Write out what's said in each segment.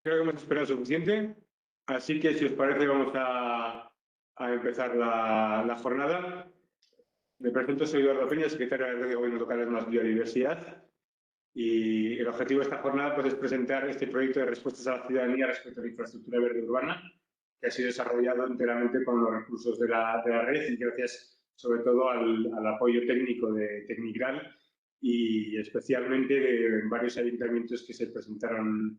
Creo que hemos esperado suficiente, así que si os parece vamos a empezar la jornada. Me presento, soy Eduardo Peña, secretario de la Red de Gobiernos Locales más Biodiversidad, y el objetivo de esta jornada pues, es presentar este proyecto de respuestas a la ciudadanía respecto a la infraestructura verde urbana, que ha sido desarrollado enteramente con los recursos de la red y gracias sobre todo al apoyo técnico de Tecnigral y especialmente de varios ayuntamientos que se presentaron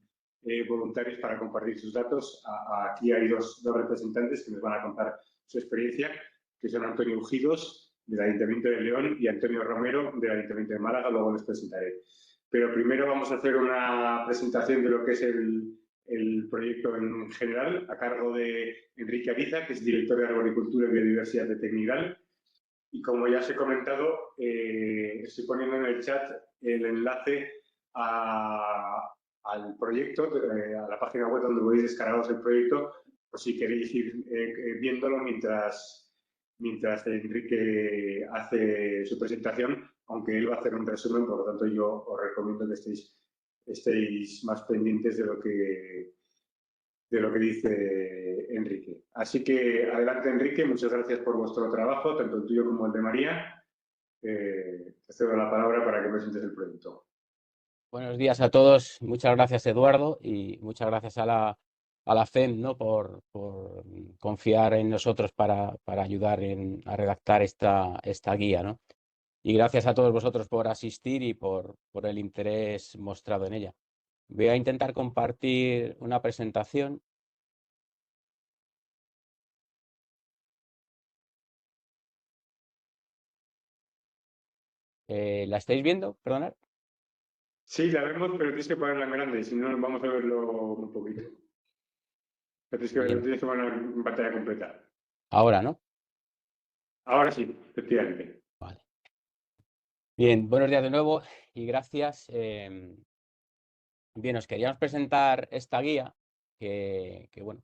voluntarios para compartir sus datos. Aquí hay dos representantes que nos van a contar su experiencia, que son Antonio Ujidos, del Ayuntamiento de León, y Antonio Romero, del Ayuntamiento de Málaga. Luego les presentaré. Pero primero vamos a hacer una presentación de lo que es el proyecto en general, a cargo de Enrique Ariza, que es director de Arboricultura y Biodiversidad de Tecnigal. Y como ya os he comentado, estoy poniendo en el chat el enlace al proyecto, a la página web donde podéis descargaros el proyecto, por si queréis ir viéndolo mientras Enrique hace su presentación, aunque él va a hacer un resumen, por lo tanto yo os recomiendo que estéis más pendientes de lo que dice Enrique. Así que adelante, Enrique, muchas gracias por vuestro trabajo, tanto el tuyo como el de María. Te cedo la palabra para que presentes el proyecto. Buenos días a todos. Muchas gracias, Eduardo, y muchas gracias a la FEM, ¿no? por confiar en nosotros para ayudar a redactar esta guía, ¿no? Y gracias a todos vosotros por asistir y por el interés mostrado en ella. Voy a intentar compartir una presentación. ¿La estáis viendo? Perdonad. Sí, la vemos, pero tienes que ponerla en grande, si no vamos a verlo un poquito. Bien, Tienes que ponerla en pantalla completa. ahora, ¿no? Ahora sí, efectivamente. Vale. Bien, buenos días de nuevo y gracias. Bien, os queríamos presentar esta guía que bueno,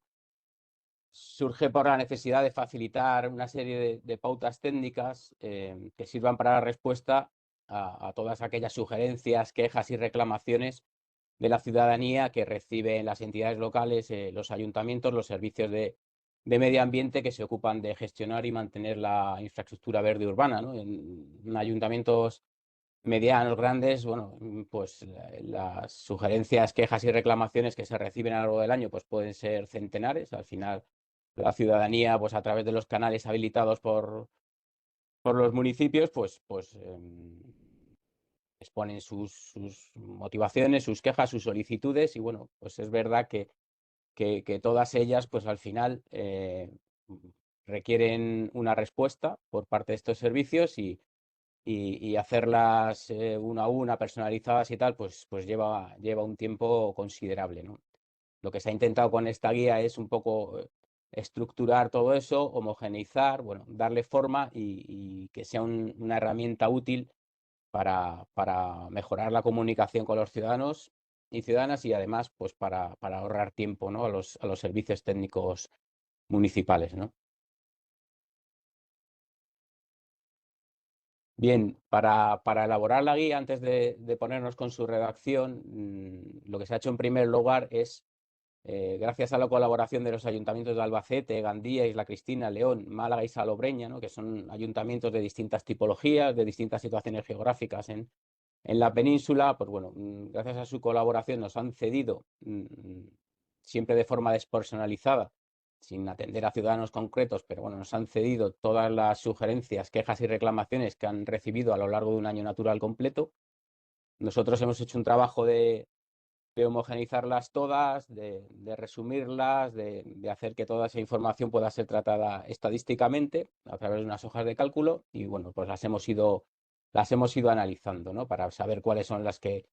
surge por la necesidad de facilitar una serie de pautas técnicas que sirvan para dar respuesta a todas aquellas sugerencias, quejas y reclamaciones de la ciudadanía que reciben las entidades locales, los ayuntamientos, los servicios de medio ambiente que se ocupan de gestionar y mantener la infraestructura verde urbana, ¿no? En ayuntamientos medianos, grandes, bueno, pues las sugerencias, quejas y reclamaciones que se reciben a lo largo del año pues pueden ser centenares. Al final, la ciudadanía, pues a través de los canales habilitados por los municipios, exponen sus motivaciones, sus quejas, sus solicitudes y bueno, pues es verdad que todas ellas, pues al final requieren una respuesta por parte de estos servicios y hacerlas una a una, personalizadas y tal, pues lleva un tiempo considerable, ¿no? Lo que se ha intentado con esta guía es un poco estructurar todo eso, homogeneizar, bueno, darle forma y que sea una herramienta útil para mejorar la comunicación con los ciudadanos y ciudadanas y además pues para ahorrar tiempo, ¿no? a los servicios técnicos municipales, ¿no? Bien, para elaborar la guía, antes de ponernos con su redacción, lo que se ha hecho en primer lugar es, gracias a la colaboración de los ayuntamientos de Albacete, Gandía, Isla Cristina, León, Málaga y Salobreña, ¿no? Que son ayuntamientos de distintas tipologías, de distintas situaciones geográficas en la península, pues bueno, gracias a su colaboración nos han cedido, siempre de forma despersonalizada, sin atender a ciudadanos concretos, pero bueno, nos han cedido todas las sugerencias, quejas y reclamaciones que han recibido a lo largo de un año natural completo. Nosotros hemos hecho un trabajo de homogeneizarlas todas, de resumirlas, de hacer que toda esa información pueda ser tratada estadísticamente a través de unas hojas de cálculo y bueno, pues las hemos ido analizando, ¿no? Para saber cuáles son las que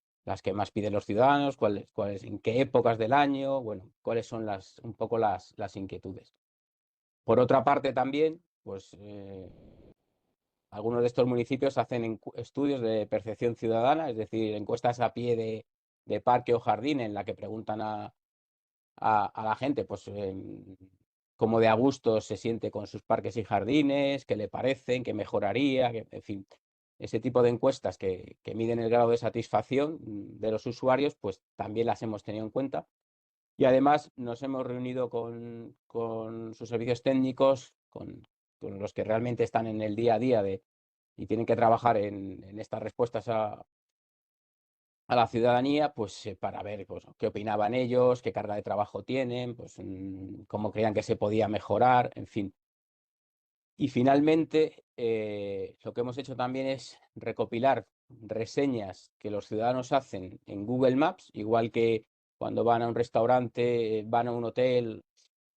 más piden los ciudadanos, en qué épocas del año, bueno, cuáles son un poco las inquietudes. Por otra parte también, pues algunos de estos municipios hacen estudios de percepción ciudadana, es decir, encuestas a pie de parque o jardín en la que preguntan a la gente, pues, cómo de a gusto se siente con sus parques y jardines, qué le parecen, qué mejoraría, en fin, ese tipo de encuestas que miden el grado de satisfacción de los usuarios, pues también las hemos tenido en cuenta. Y además nos hemos reunido con sus servicios técnicos, con los que realmente están en el día a día y tienen que trabajar en estas respuestas a la ciudadanía, pues para ver pues, qué opinaban ellos, qué carga de trabajo tienen, pues cómo creían que se podía mejorar, en fin. Y finalmente, lo que hemos hecho también es recopilar reseñas que los ciudadanos hacen en Google Maps, igual que cuando van a un restaurante, van a un hotel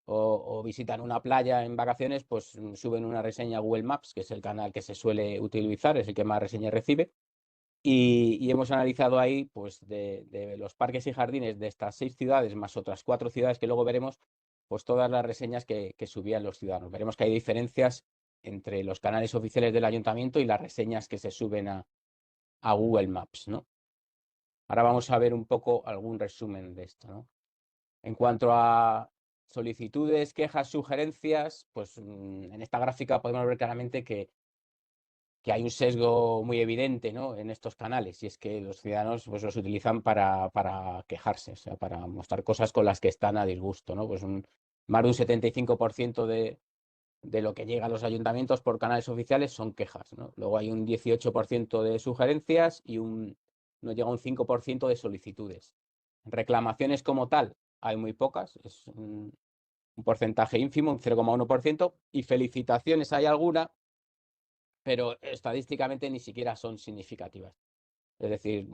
o visitan una playa en vacaciones, pues suben una reseña a Google Maps, que es el canal que se suele utilizar, es el que más reseñas recibe. Y hemos analizado ahí, pues, de los parques y jardines de estas 6 ciudades, más otras 4 ciudades que luego veremos, pues todas las reseñas que subían los ciudadanos. Veremos que hay diferencias entre los canales oficiales del ayuntamiento y las reseñas que se suben a Google Maps, ¿no? Ahora vamos a ver un poco algún resumen de esto, ¿no? En cuanto a solicitudes, quejas, sugerencias, pues en esta gráfica podemos ver claramente que hay un sesgo muy evidente, ¿no?, en estos canales, y es que los ciudadanos pues, los utilizan para quejarse, o sea, para mostrar cosas con las que están a disgusto, ¿no? Pues más de un 75% de lo que llega a los ayuntamientos por canales oficiales son quejas, ¿no? Luego hay un 18% de sugerencias y no llega a un 5% de solicitudes. Reclamaciones como tal hay muy pocas, es un porcentaje ínfimo, un 0,1%, y felicitaciones hay alguna, pero estadísticamente ni siquiera son significativas. Es decir,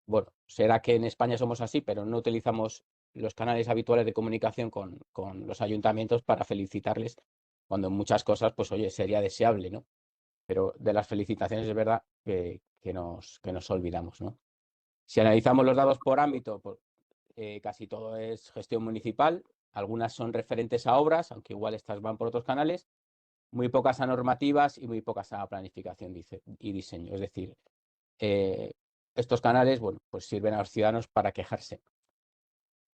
bueno, será que en España somos así, pero no utilizamos los canales habituales de comunicación con los ayuntamientos para felicitarles, cuando en muchas cosas, pues oye, sería deseable, ¿no? Pero de las felicitaciones es verdad que nos olvidamos, ¿no? Si analizamos los datos por ámbito, pues, casi todo es gestión municipal, algunas son referentes a obras, aunque igual estas van por otros canales, muy pocas a normativas y muy pocas a planificación y diseño. Es decir, estos canales, bueno, pues sirven a los ciudadanos para quejarse.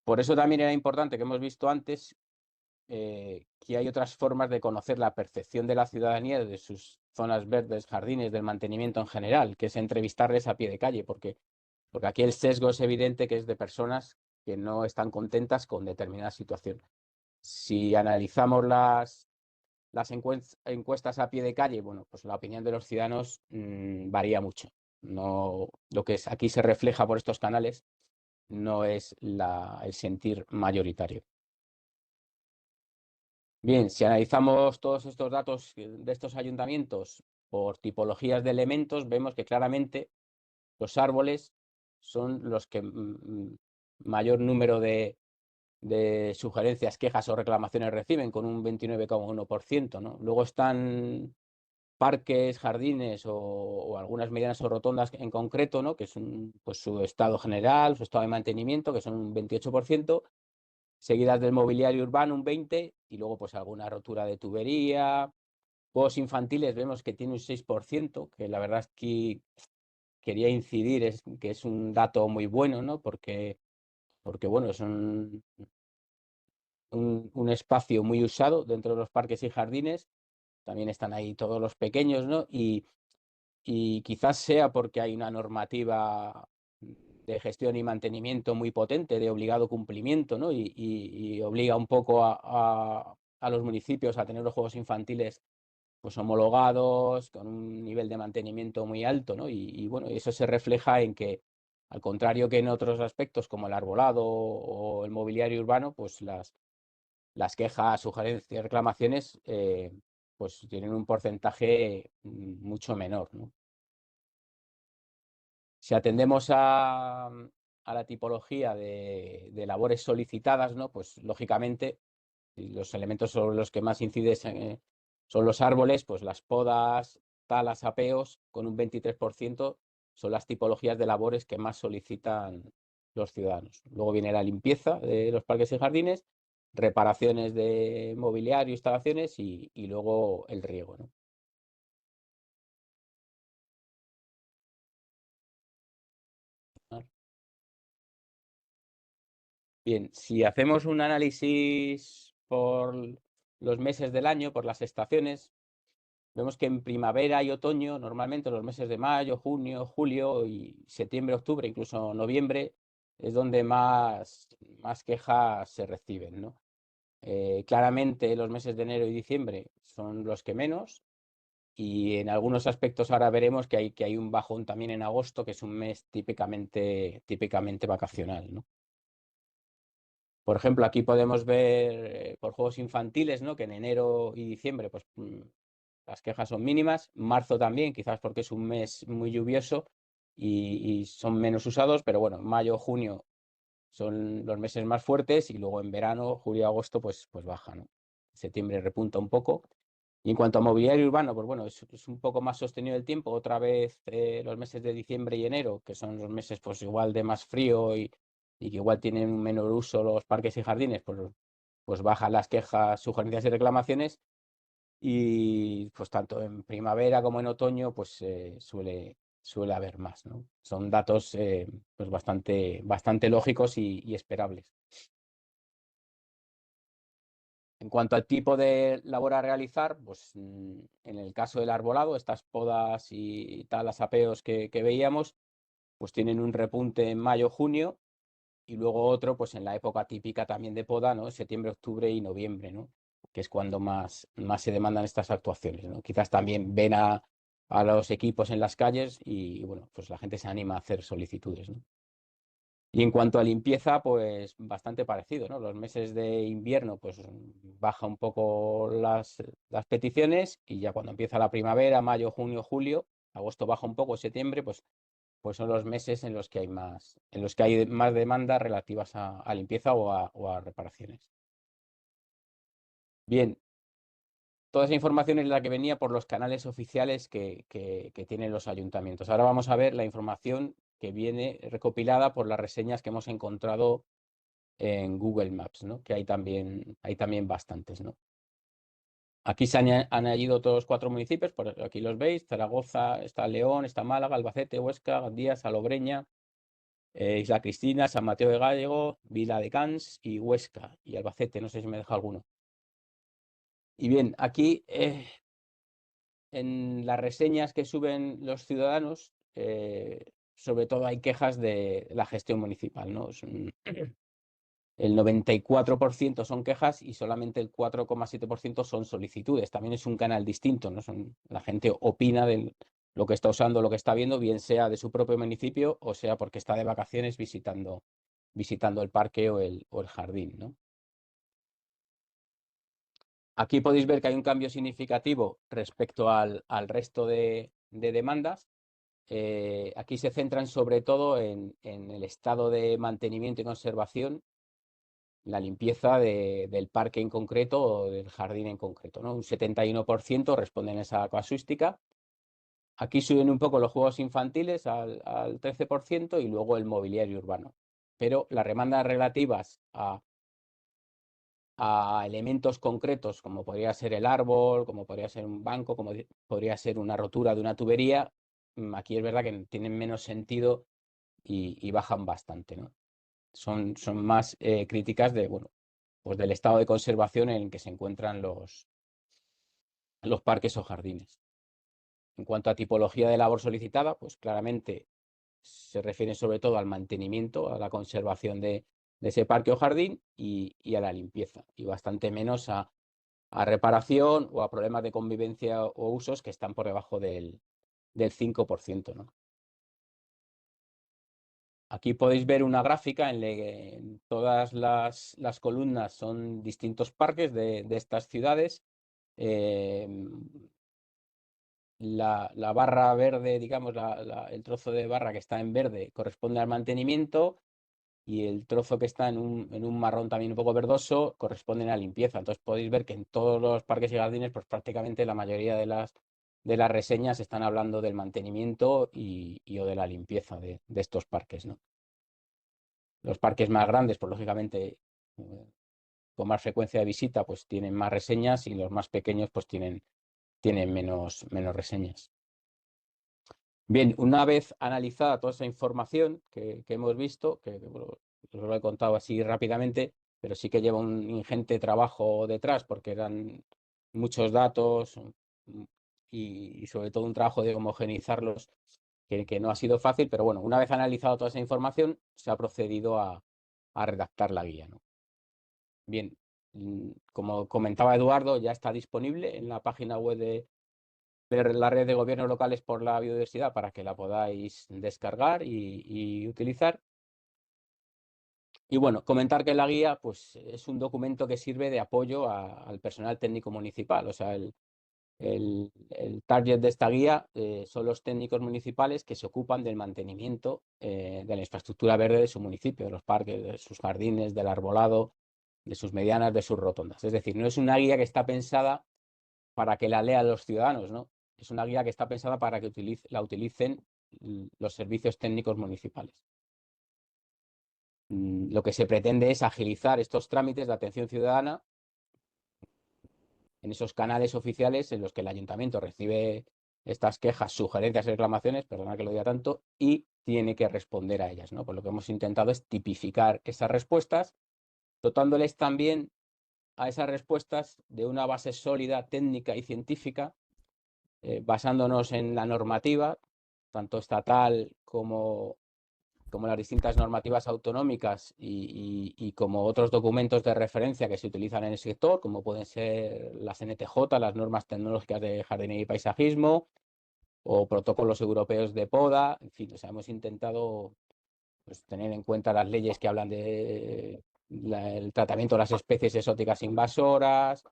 Por eso también era importante, que hemos visto antes, que hay otras formas de conocer la percepción de la ciudadanía de sus zonas verdes, jardines, del mantenimiento en general, que es entrevistarles a pie de calle, porque aquí el sesgo es evidente, que es de personas que no están contentas con determinada situación. Si analizamos las encuestas a pie de calle, bueno, pues la opinión de los ciudadanos varía mucho. No, lo que aquí se refleja por estos canales no es el sentir mayoritario. Bien, si analizamos todos estos datos de estos ayuntamientos por tipologías de elementos, vemos que claramente los árboles son los que mayor número de sugerencias, quejas o reclamaciones reciben, con un 29,1%, ¿no? Luego están parques, jardines o algunas medianas o rotondas en concreto, ¿no?, que son pues, su estado general, su estado de mantenimiento, que son un 28%, seguidas del mobiliario urbano un 20%, y luego pues alguna rotura de tubería. Juegos infantiles vemos que tiene un 6%, que la verdad es que quería incidir que es un dato muy bueno, ¿no?, porque bueno, es un espacio muy usado dentro de los parques y jardines. También están ahí todos los pequeños, ¿no? Y quizás sea porque hay una normativa de gestión y mantenimiento muy potente, de obligado cumplimiento, ¿no? Y obliga un poco a los municipios a tener los juegos infantiles pues homologados, con un nivel de mantenimiento muy alto, ¿no? Bueno, eso se refleja en que, al contrario que en otros aspectos como el arbolado o el mobiliario urbano, pues las quejas, sugerencias, reclamaciones, pues tienen un porcentaje mucho menor, ¿no? Si atendemos a la tipología de labores solicitadas, ¿no?, pues lógicamente los elementos sobre los que más incide son los árboles, pues las podas, talas, apeos, con un 23%, son las tipologías de labores que más solicitan los ciudadanos. Luego viene la limpieza de los parques y jardines, reparaciones de mobiliario, instalaciones y luego el riego, ¿no? Bien, si hacemos un análisis por los meses del año, por las estaciones, vemos que en primavera y otoño, normalmente los meses de mayo, junio, julio y septiembre, octubre, incluso noviembre, es donde más quejas se reciben, ¿no? Claramente los meses de enero y diciembre son los que menos, y en algunos aspectos ahora veremos que hay un bajón también en agosto, que es un mes típicamente vacacional, ¿no? Por ejemplo, aquí podemos ver por juegos infantiles, ¿no? Que en enero y diciembre pues, las quejas son mínimas. Marzo también, quizás porque es un mes muy lluvioso y son menos usados, pero bueno, mayo, junio son los meses más fuertes, y luego en verano, julio y agosto, pues baja, ¿no? Septiembre repunta un poco. Y en cuanto a mobiliario urbano, pues bueno, es un poco más sostenido el tiempo. Otra vez los meses de diciembre y enero, que son los meses pues igual de más frío y que igual tienen un menor uso los parques y jardines, pues bajan las quejas, sugerencias y reclamaciones. Y pues tanto en primavera como en otoño, pues suele haber más, ¿no? Son datos pues bastante lógicos y esperables. En cuanto al tipo de labor a realizar, pues en el caso del arbolado, estas podas y talas, apeos que veíamos, pues tienen un repunte en mayo, junio, y luego otro pues en la época típica también de poda, ¿no? Septiembre, octubre y noviembre, ¿no? Que es cuando más se demandan estas actuaciones, ¿no? Quizás también ven a los equipos en las calles y bueno, pues la gente se anima a hacer solicitudes, ¿no? Y en cuanto a limpieza, pues bastante parecido, ¿no? Los meses de invierno, pues baja un poco las peticiones, y ya cuando empieza la primavera, mayo, junio, julio, agosto baja un poco, septiembre, pues son los meses en los que hay más demandas relativas a limpieza o a reparaciones. Bien, toda esa información es la que venía por los canales oficiales que tienen los ayuntamientos. Ahora vamos a ver la información que viene recopilada por las reseñas que hemos encontrado en Google Maps, ¿no? Que hay también bastantes, ¿no? Aquí se han añadido todos los 4 municipios, por aquí los veis: Zaragoza, está León, está Málaga, Albacete, Huesca, Gandía, Salobreña, Isla Cristina, San Mateo de Gállego, Vila de Cans y Huesca y Albacete, no sé si me deja alguno. Y bien, aquí en las reseñas que suben los ciudadanos, sobre todo hay quejas de la gestión municipal, ¿no? El 94% son quejas y solamente el 4,7% son solicitudes. También es un canal distinto, ¿no? La gente opina de lo que está usando, lo que está viendo, bien sea de su propio municipio o sea porque está de vacaciones visitando el parque o el jardín, ¿no? Aquí podéis ver que hay un cambio significativo respecto al resto de demandas. Aquí se centran sobre todo en el estado de mantenimiento y conservación, la limpieza del parque en concreto o del jardín en concreto, ¿no? Un 71% responden a esa casuística. Aquí suben un poco los juegos infantiles al 13% y luego el mobiliario urbano. Pero las demandas relativas a elementos concretos, como podría ser el árbol, como podría ser un banco, como podría ser una rotura de una tubería, aquí es verdad que tienen menos sentido y bajan bastante, ¿no? Son más críticas bueno, pues del estado de conservación en el que se encuentran los parques o jardines. En cuanto a tipología de labor solicitada, pues claramente se refiere sobre todo al mantenimiento, a la conservación de ese parque o jardín y a la limpieza, y bastante menos a reparación o a problemas de convivencia o usos, que están por debajo del 5%, ¿no? Aquí podéis ver una gráfica en la que todas las columnas son distintos parques de estas ciudades. La barra verde, digamos, el trozo de barra que está en verde corresponde al mantenimiento, y el trozo que está en un marrón también un poco verdoso corresponde a la limpieza. Entonces podéis ver que en todos los parques y jardines, pues prácticamente la mayoría de las reseñas están hablando del mantenimiento o de la limpieza de estos parques, ¿no? Los parques más grandes, pues lógicamente, con más frecuencia de visita, pues tienen más reseñas, y los más pequeños pues tienen menos reseñas. Bien, una vez analizada toda esa información que hemos visto, que bueno, os lo he contado así rápidamente, pero sí que lleva un ingente trabajo detrás, porque eran muchos datos y sobre todo un trabajo de homogeneizarlos que no ha sido fácil, pero bueno, una vez analizado toda esa información, se ha procedido a redactar la guía, ¿no? Bien, como comentaba Eduardo, ya está disponible en la página web de la red de gobiernos locales por la biodiversidad para que la podáis descargar y utilizar. Y bueno, comentar que la guía pues, es un documento que sirve de apoyo al personal técnico municipal. O sea, el target de esta guía son los técnicos municipales que se ocupan del mantenimiento de la infraestructura verde de su municipio, de los parques, de sus jardines, del arbolado, de sus medianas, de sus rotondas. Es decir, no es una guía que está pensada para que la lean los ciudadanos, ¿no? Es una guía que está pensada para que la utilicen los servicios técnicos municipales. Lo que se pretende es agilizar estos trámites de atención ciudadana en esos canales oficiales en los que el ayuntamiento recibe estas quejas, sugerencias y reclamaciones, perdona que lo diga tanto, y tiene que responder a ellas, ¿no? Pues lo que hemos intentado es tipificar esas respuestas, dotándoles también a esas respuestas de una base sólida, técnica y científica, basándonos en la normativa, tanto estatal como las distintas normativas autonómicas y como otros documentos de referencia que se utilizan en el sector, como pueden ser las NTJ, las normas tecnológicas de jardinería y paisajismo, o protocolos europeos de poda. En fin, o sea, hemos intentado pues, tener en cuenta las leyes que hablan de el tratamiento de las especies exóticas invasoras,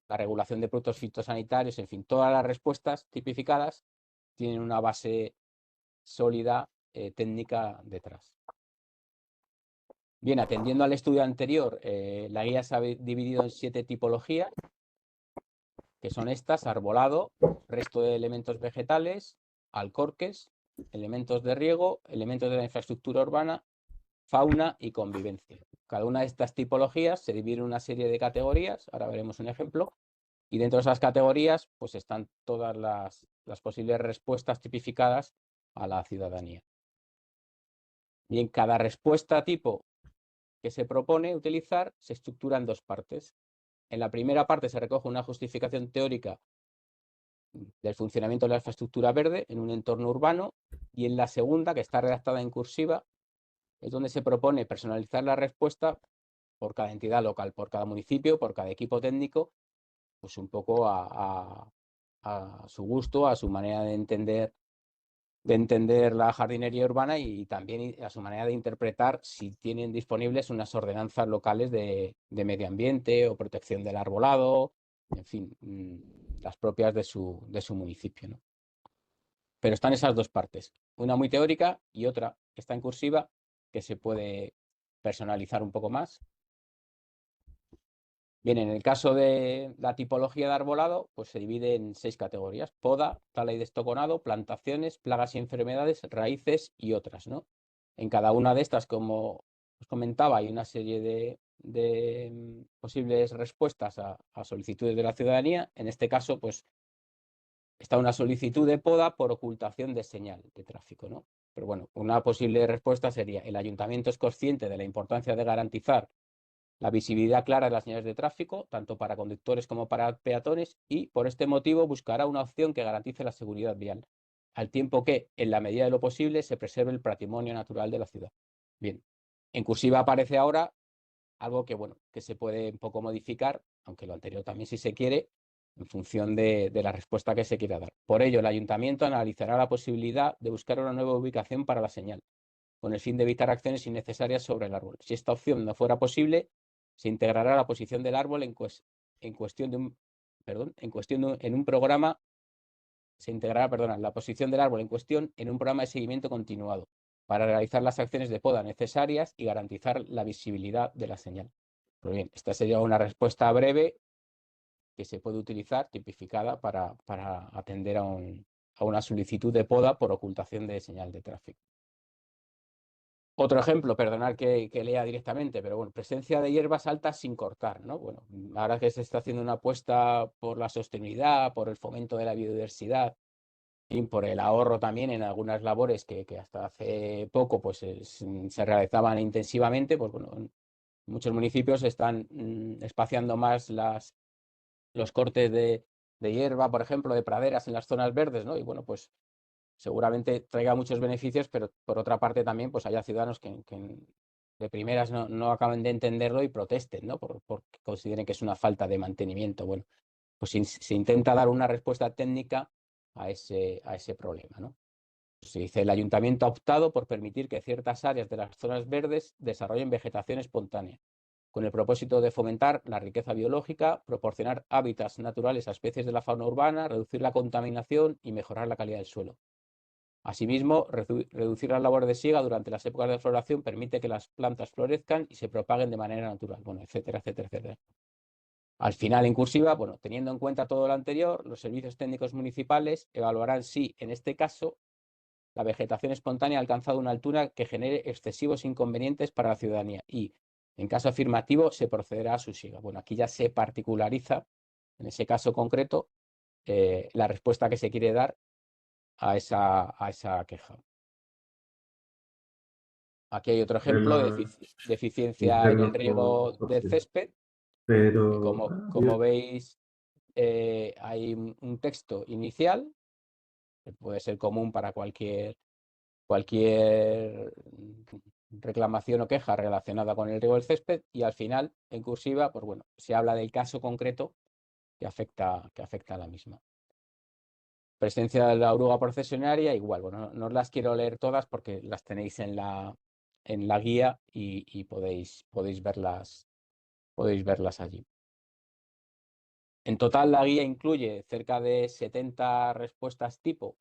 la regulación de productos fitosanitarios, en fin, todas las respuestas tipificadas tienen una base sólida técnica detrás. Bien, atendiendo al estudio anterior, la guía se ha dividido en 7 tipologías, que son estas: arbolado, resto de elementos vegetales, alcorques, elementos de riego, elementos de la infraestructura urbana, fauna y convivencia. Cada una de estas tipologías se divide en una serie de categorías, ahora veremos un ejemplo, y dentro de esas categorías pues están todas las posibles respuestas tipificadas a la ciudadanía. Bien, cada respuesta tipo que se propone utilizar se estructura en 2 partes. En la primera parte se recoge una justificación teórica del funcionamiento de la infraestructura verde en un entorno urbano, y en la segunda, que está redactada en cursiva, es donde se propone personalizar la respuesta por cada entidad local, por cada municipio, por cada equipo técnico, pues un poco a su gusto, a su manera de entender la jardinería urbana y también a su manera de interpretar si tienen disponibles unas ordenanzas locales de medio ambiente o protección del arbolado, en fin, las propias de su municipio, ¿no? Pero están esas 2 partes, una muy teórica y otra que está en cursiva, que se puede personalizar un poco más. Bien, en el caso de la tipología de arbolado, pues se divide en 6 categorías: poda, tala y destoconado, plantaciones, plagas y enfermedades, raíces y otras, ¿no? En cada una de estas, como os comentaba, hay una serie de posibles respuestas a solicitudes de la ciudadanía. En este caso, pues está una solicitud de poda por ocultación de señal de tráfico, ¿no? Pero bueno, una posible respuesta sería: el ayuntamiento es consciente de la importancia de garantizar la visibilidad clara de las señales de tráfico, tanto para conductores como para peatones, y por este motivo buscará una opción que garantice la seguridad vial, al tiempo que, en la medida de lo posible, se preserve el patrimonio natural de la ciudad. Bien, en cursiva aparece ahora algo que, bueno, que se puede un poco modificar, aunque lo anterior también, si se quiere, en función de la respuesta que se quiera dar. Por ello, el ayuntamiento analizará la posibilidad de buscar una nueva ubicación para la señal, con el fin de evitar acciones innecesarias sobre el árbol. Si esta opción no fuera posible, se integrará la posición del árbol en cuestión de un, en un programa, se integrará, perdona, la posición del árbol en cuestión en un programa de seguimiento continuado para realizar las acciones de poda necesarias y garantizar la visibilidad de la señal. Pues bien, esta sería una respuesta breve que se puede utilizar, tipificada, para atender a una solicitud de poda por ocultación de señal de tráfico. Otro ejemplo, perdonad que lea directamente, pero bueno, presencia de hierbas altas sin cortar, ¿no? Bueno, ahora que se está haciendo una apuesta por la sostenibilidad, por el fomento de la biodiversidad y por el ahorro también en algunas labores que hasta hace poco pues se realizaban intensivamente, pues bueno, en muchos municipios están espaciando más los cortes de hierba, por ejemplo, de praderas en las zonas verdes, ¿no? Y bueno, pues seguramente traiga muchos beneficios, pero por otra parte también pues haya ciudadanos que de primeras no acaben de entenderlo y protesten, ¿no? Porque consideren que es una falta de mantenimiento. Bueno, pues se intenta dar una respuesta técnica a ese problema, ¿no? Se dice, el ayuntamiento ha optado por permitir que ciertas áreas de las zonas verdes desarrollen vegetación espontánea, con el propósito de fomentar la riqueza biológica, proporcionar hábitats naturales a especies de la fauna urbana, reducir la contaminación y mejorar la calidad del suelo. Asimismo, reducir las labores de siega durante las épocas de floración permite que las plantas florezcan y se propaguen de manera natural, bueno, etcétera, etcétera, etcétera. Al final, en cursiva, bueno, teniendo en cuenta todo lo anterior, los servicios técnicos municipales evaluarán si, en este caso, la vegetación espontánea ha alcanzado una altura que genere excesivos inconvenientes para la ciudadanía y, en caso afirmativo, se procederá a su siega. Bueno, aquí ya se particulariza, en ese caso concreto, la respuesta que se quiere dar a esa queja. Aquí hay otro ejemplo de eficiencia en el riego del césped. Pero Como veis, hay un texto inicial, que puede ser común para cualquier reclamación o queja relacionada con el riego del césped, y al final, en cursiva, pues bueno, se habla del caso concreto que afecta a la misma. Presencia de la oruga procesionaria, igual. Bueno, no os las quiero leer todas porque las tenéis en la guía y podéis verlas allí. En total, la guía incluye cerca de 70 respuestas tipo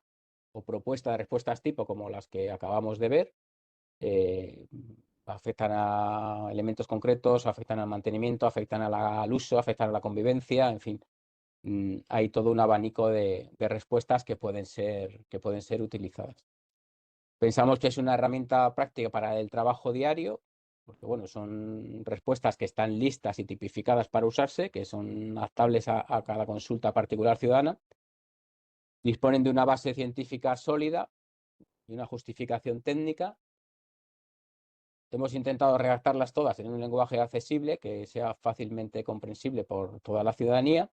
o propuestas de respuestas tipo, como las que acabamos de ver. Afectan a elementos concretos, afectan al mantenimiento, afectan al uso, afectan a la convivencia, en fin. Hay todo un abanico de respuestas que pueden ser utilizadas. Pensamos que es una herramienta práctica para el trabajo diario, porque bueno, son respuestas que están listas y tipificadas para usarse, que son adaptables a cada consulta particular ciudadana. Disponen de una base científica sólida y una justificación técnica. Hemos intentado redactarlas todas en un lenguaje accesible que sea fácilmente comprensible por toda la ciudadanía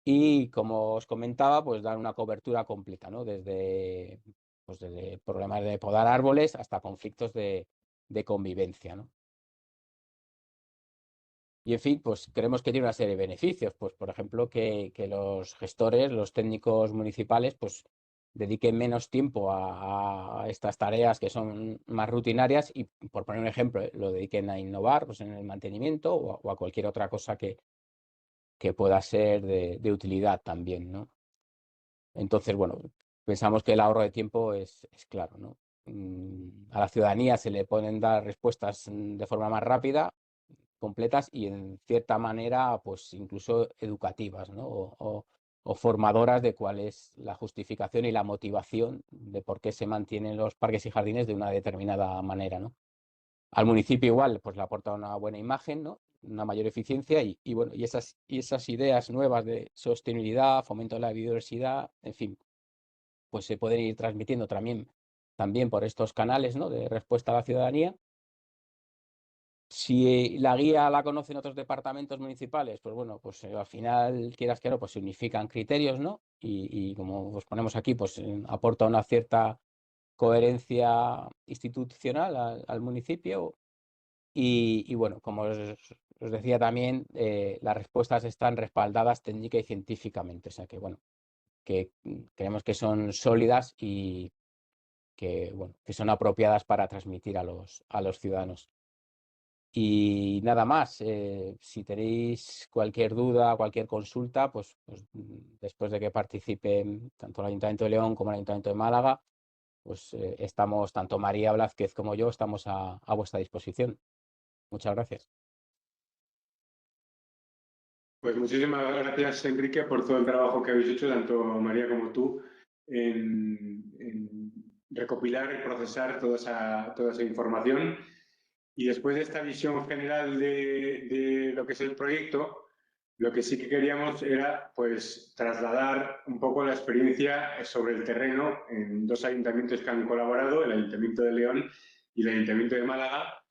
y, como os comentaba, pues dar una cobertura completa, ¿no? Desde problemas de podar árboles hasta conflictos de convivencia, ¿no? Y en fin, pues creemos que tiene una serie de beneficios, pues por ejemplo que los gestores, los técnicos municipales, pues dediquen menos tiempo a estas tareas que son más rutinarias y, por poner un ejemplo, lo dediquen a innovar, pues en el mantenimiento o a cualquier otra cosa que pueda ser de utilidad también, ¿no? Entonces, bueno, pensamos que el ahorro de tiempo es claro, ¿no? A la ciudadanía se le pueden dar respuestas de forma más rápida, completas y, en cierta manera, pues incluso educativas, ¿no? O formadoras de cuál es la justificación y la motivación de por qué se mantienen los parques y jardines de una determinada manera, ¿no? Al municipio igual, pues le aporta una buena imagen, ¿no? Una mayor eficiencia y bueno, y esas ideas nuevas de sostenibilidad, fomento de la biodiversidad, en fin, pues se pueden ir transmitiendo también por estos canales, ¿no? De respuesta a la ciudadanía. Si la guía la conocen otros departamentos municipales, pues bueno, pues al final, quieras que no, pues se unifican criterios, ¿no? Y como os ponemos aquí, pues aporta una cierta coherencia institucional al municipio. Y bueno, como os decía también, las respuestas están respaldadas técnica y científicamente. O sea que bueno, que creemos que son sólidas y que son apropiadas para transmitir a los ciudadanos. Y nada más, si tenéis cualquier duda, cualquier consulta, pues después de que participen tanto el Ayuntamiento de León como el Ayuntamiento de Málaga, pues estamos, tanto María Blázquez como yo, estamos a vuestra disposición. Muchas gracias. Pues muchísimas gracias, Enrique, por todo el trabajo que habéis hecho, tanto María como tú, en recopilar y procesar toda esa información. Y después de esta visión general de lo que es el proyecto, lo que sí que queríamos era pues trasladar un poco la experiencia sobre el terreno en dos ayuntamientos que han colaborado, el Ayuntamiento de León y el Ayuntamiento de Málaga.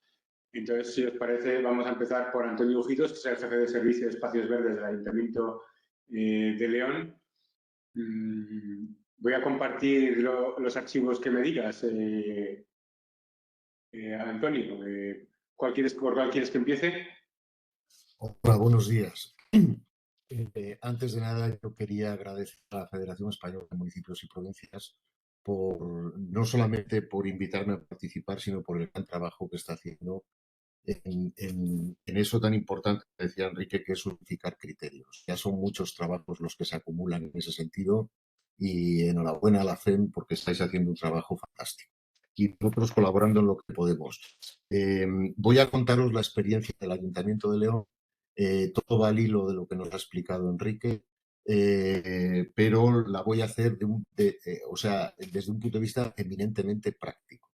Entonces, si os parece, vamos a empezar por Antonio Ujitos, que es el jefe de servicio de espacios verdes del Ayuntamiento de León. voy a compartir los archivos que me digas, Antonio. ¿Por cuál quieres que empiece? Hola, buenos días. Antes de nada, yo quería agradecer a la Federación Española de Municipios y Provincias no solamente por invitarme a participar, sino por el gran trabajo que está haciendo en eso tan importante que decía Enrique, que es unificar criterios. Ya son muchos trabajos los que se acumulan en ese sentido y enhorabuena a la FEM porque estáis haciendo un trabajo fantástico. Y nosotros colaborando en lo que podemos. Voy a contaros la experiencia del Ayuntamiento de León. Todo va al hilo de lo que nos ha explicado Enrique, pero la voy a hacer desde un punto de vista eminentemente práctico.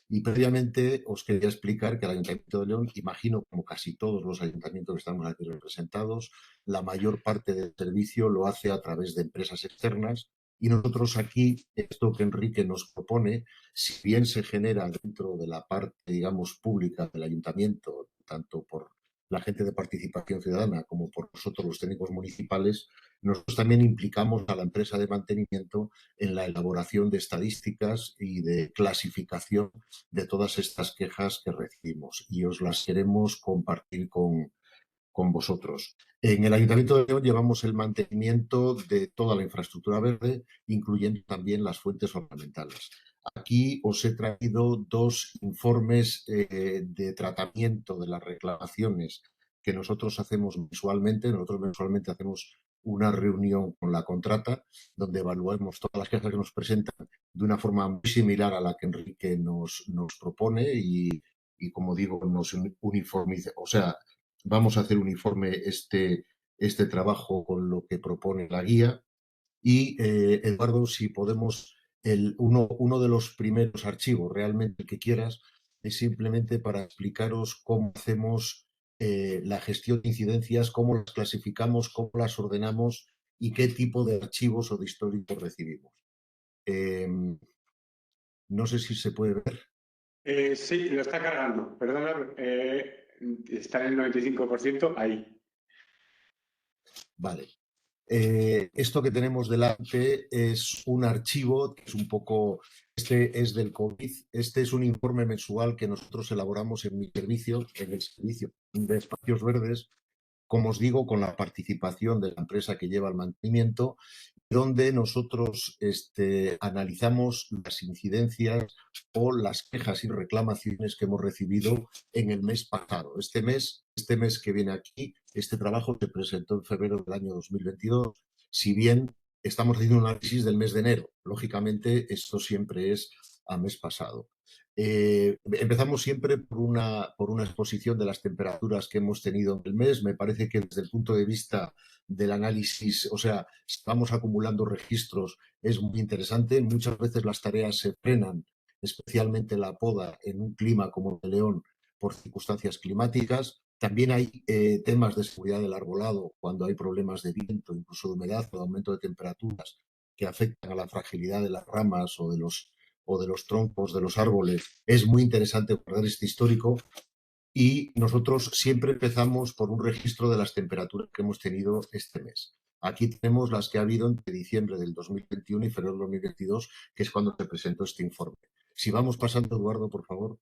Y previamente os quería explicar que el Ayuntamiento de León, imagino como casi todos los ayuntamientos que estamos aquí representados, la mayor parte del servicio lo hace a través de empresas externas y nosotros aquí, esto que Enrique nos propone, si bien se genera dentro de la parte, digamos, pública del ayuntamiento, tanto por la gente de participación ciudadana como por nosotros los técnicos municipales, nosotros también implicamos a la empresa de mantenimiento en la elaboración de estadísticas y de clasificación de todas estas quejas que recibimos y os las queremos compartir con vosotros. En el Ayuntamiento de León llevamos el mantenimiento de toda la infraestructura verde, incluyendo también las fuentes ornamentales. Aquí os he traído dos informes de tratamiento de las reclamaciones que nosotros hacemos mensualmente. Nosotros mensualmente hacemos una reunión con la contrata donde evaluamos todas las quejas que nos presentan de una forma muy similar a la que Enrique nos propone y como digo, nos uniformiza, o sea, vamos a hacer uniforme este trabajo con lo que propone la guía. Y, Eduardo, si podemos, uno de los primeros archivos, realmente el que quieras, es simplemente para explicaros cómo hacemos la gestión de incidencias, cómo las clasificamos, cómo las ordenamos y qué tipo de archivos o de históricos recibimos. No sé si se puede ver. Sí, lo está cargando. Perdona, está en el 95% ahí. Vale. Esto que tenemos delante es un archivo que es un poco, este es del COVID, este es un informe mensual que nosotros elaboramos en mi servicio, en el servicio de espacios verdes, como os digo, con la participación de la empresa que lleva el mantenimiento, donde nosotros analizamos las incidencias o las quejas y reclamaciones que hemos recibido en el mes pasado. Este mes que viene aquí, este trabajo se presentó en febrero del año 2022. Si bien estamos haciendo un análisis del mes de enero, lógicamente esto siempre es a mes pasado. Empezamos siempre por una exposición de las temperaturas que hemos tenido en el mes. Me parece que desde el punto de vista del análisis, o sea, si vamos acumulando registros, es muy interesante. Muchas veces las tareas se frenan, especialmente la poda, en un clima como el de León, por circunstancias climáticas. También hay temas de seguridad del arbolado cuando hay problemas de viento, incluso de humedad o de aumento de temperaturas que afectan a la fragilidad de las ramas o de los troncos de los árboles. Es muy interesante guardar este histórico y nosotros siempre empezamos por un registro de las temperaturas que hemos tenido este mes. Aquí tenemos las que ha habido entre diciembre del 2021 y febrero del 2022, que es cuando se presentó este informe. Si vamos pasando, Eduardo, por favor.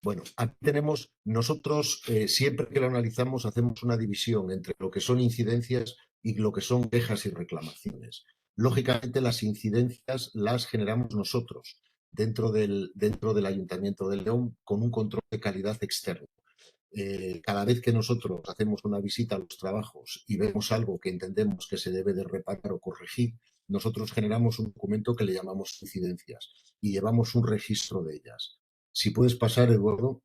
Bueno, aquí tenemos, nosotros siempre que lo analizamos hacemos una división entre lo que son incidencias y lo que son quejas y reclamaciones. Lógicamente las incidencias las generamos nosotros dentro del Ayuntamiento de León con un control de calidad externo. Cada vez que nosotros hacemos una visita a los trabajos y vemos algo que entendemos que se debe de reparar o corregir, nosotros generamos un documento que le llamamos incidencias y llevamos un registro de ellas. Si puedes pasar, Eduardo.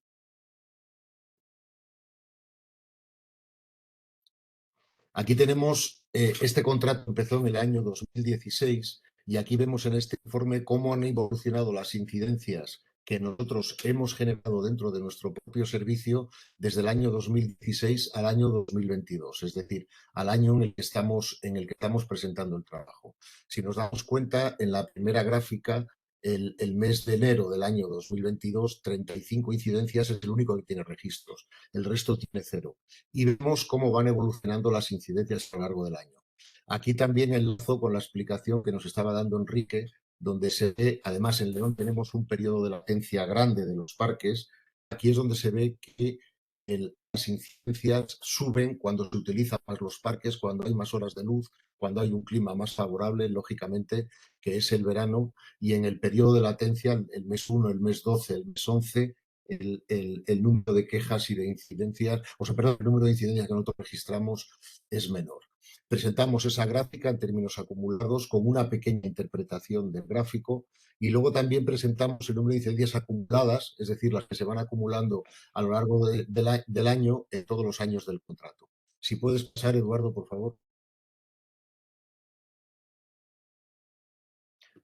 Aquí tenemos, este contrato empezó en el año 2016 y aquí vemos en este informe cómo han evolucionado las incidencias que nosotros hemos generado dentro de nuestro propio servicio desde el año 2016 al año 2022, es decir, al año en el que estamos presentando el trabajo. Si nos damos cuenta, en la primera gráfica, el mes de enero del año 2022, 35 incidencias es el único que tiene registros, el resto tiene 0. Y vemos cómo van evolucionando las incidencias a lo largo del año. Aquí también enlazo con la explicación que nos estaba dando Enrique, donde se ve, además en León tenemos un periodo de latencia grande de los parques. Aquí es donde se ve que las incidencias suben cuando se utilizan más los parques, cuando hay más horas de luz, cuando hay un clima más favorable, lógicamente, que es el verano, y en el periodo de latencia, el mes 1, el mes 12, el mes 11, el número de quejas y de incidencias, el número de incidencias que nosotros registramos es menor. Presentamos esa gráfica en términos acumulados con una pequeña interpretación del gráfico y luego también presentamos el número de incidencias acumuladas, es decir, las que se van acumulando a lo largo del año en todos los años del contrato. Si puedes pasar, Eduardo, por favor.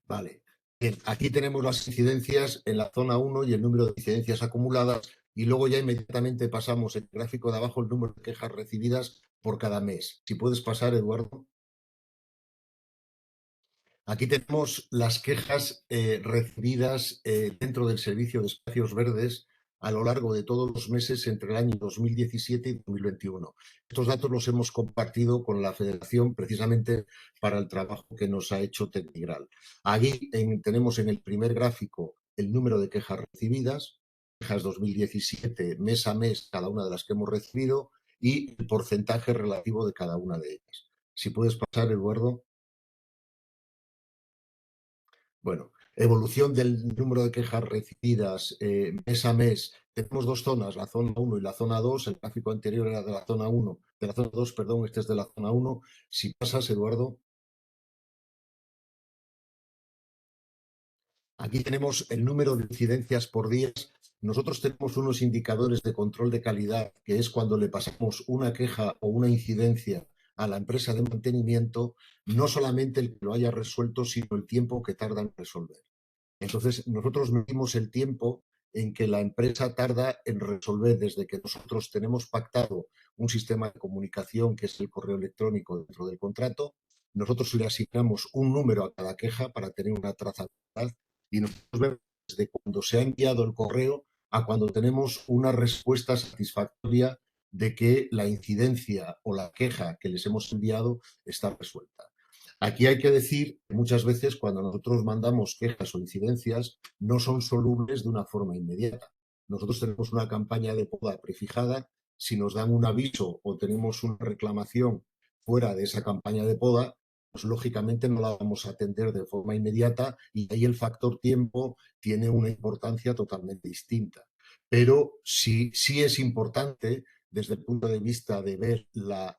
Vale. Bien, aquí tenemos las incidencias en la zona 1 y el número de incidencias acumuladas y luego ya inmediatamente pasamos en el gráfico de abajo el número de quejas recibidas por cada mes. Si puedes pasar, Eduardo. Aquí tenemos las quejas recibidas dentro del servicio de espacios verdes a lo largo de todos los meses entre el año 2017 y 2021. Estos datos los hemos compartido con la Federación precisamente para el trabajo que nos ha hecho Tecnigral. Aquí tenemos en el primer gráfico el número de quejas recibidas, quejas 2017 mes a mes, cada una de las que hemos recibido, y el porcentaje relativo de cada una de ellas. Si puedes pasar, Eduardo. Bueno, evolución del número de quejas recibidas mes a mes. Tenemos dos zonas, la zona 1 y la zona 2. El gráfico anterior era de la zona 1, de la zona 2, perdón, este es de la zona 1. Si pasas, Eduardo. Aquí tenemos el número de incidencias por días. Nosotros tenemos unos indicadores de control de calidad, que es cuando le pasamos una queja o una incidencia a la empresa de mantenimiento, no solamente el que lo haya resuelto, sino el tiempo que tarda en resolver. Entonces, nosotros medimos el tiempo en que la empresa tarda en resolver desde que nosotros tenemos pactado un sistema de comunicación que es el correo electrónico dentro del contrato. Nosotros le asignamos un número a cada queja para tener una trazabilidad y nosotros vemos desde cuando se ha enviado el correo a cuando tenemos una respuesta satisfactoria de que la incidencia o la queja que les hemos enviado está resuelta. Aquí hay que decir que muchas veces cuando nosotros mandamos quejas o incidencias no son solubles de una forma inmediata. Nosotros tenemos una campaña de poda prefijada. Si nos dan un aviso o tenemos una reclamación fuera de esa campaña de poda, pues lógicamente no la vamos a atender de forma inmediata y ahí el factor tiempo tiene una importancia totalmente distinta. Pero sí es importante desde el punto de vista de ver la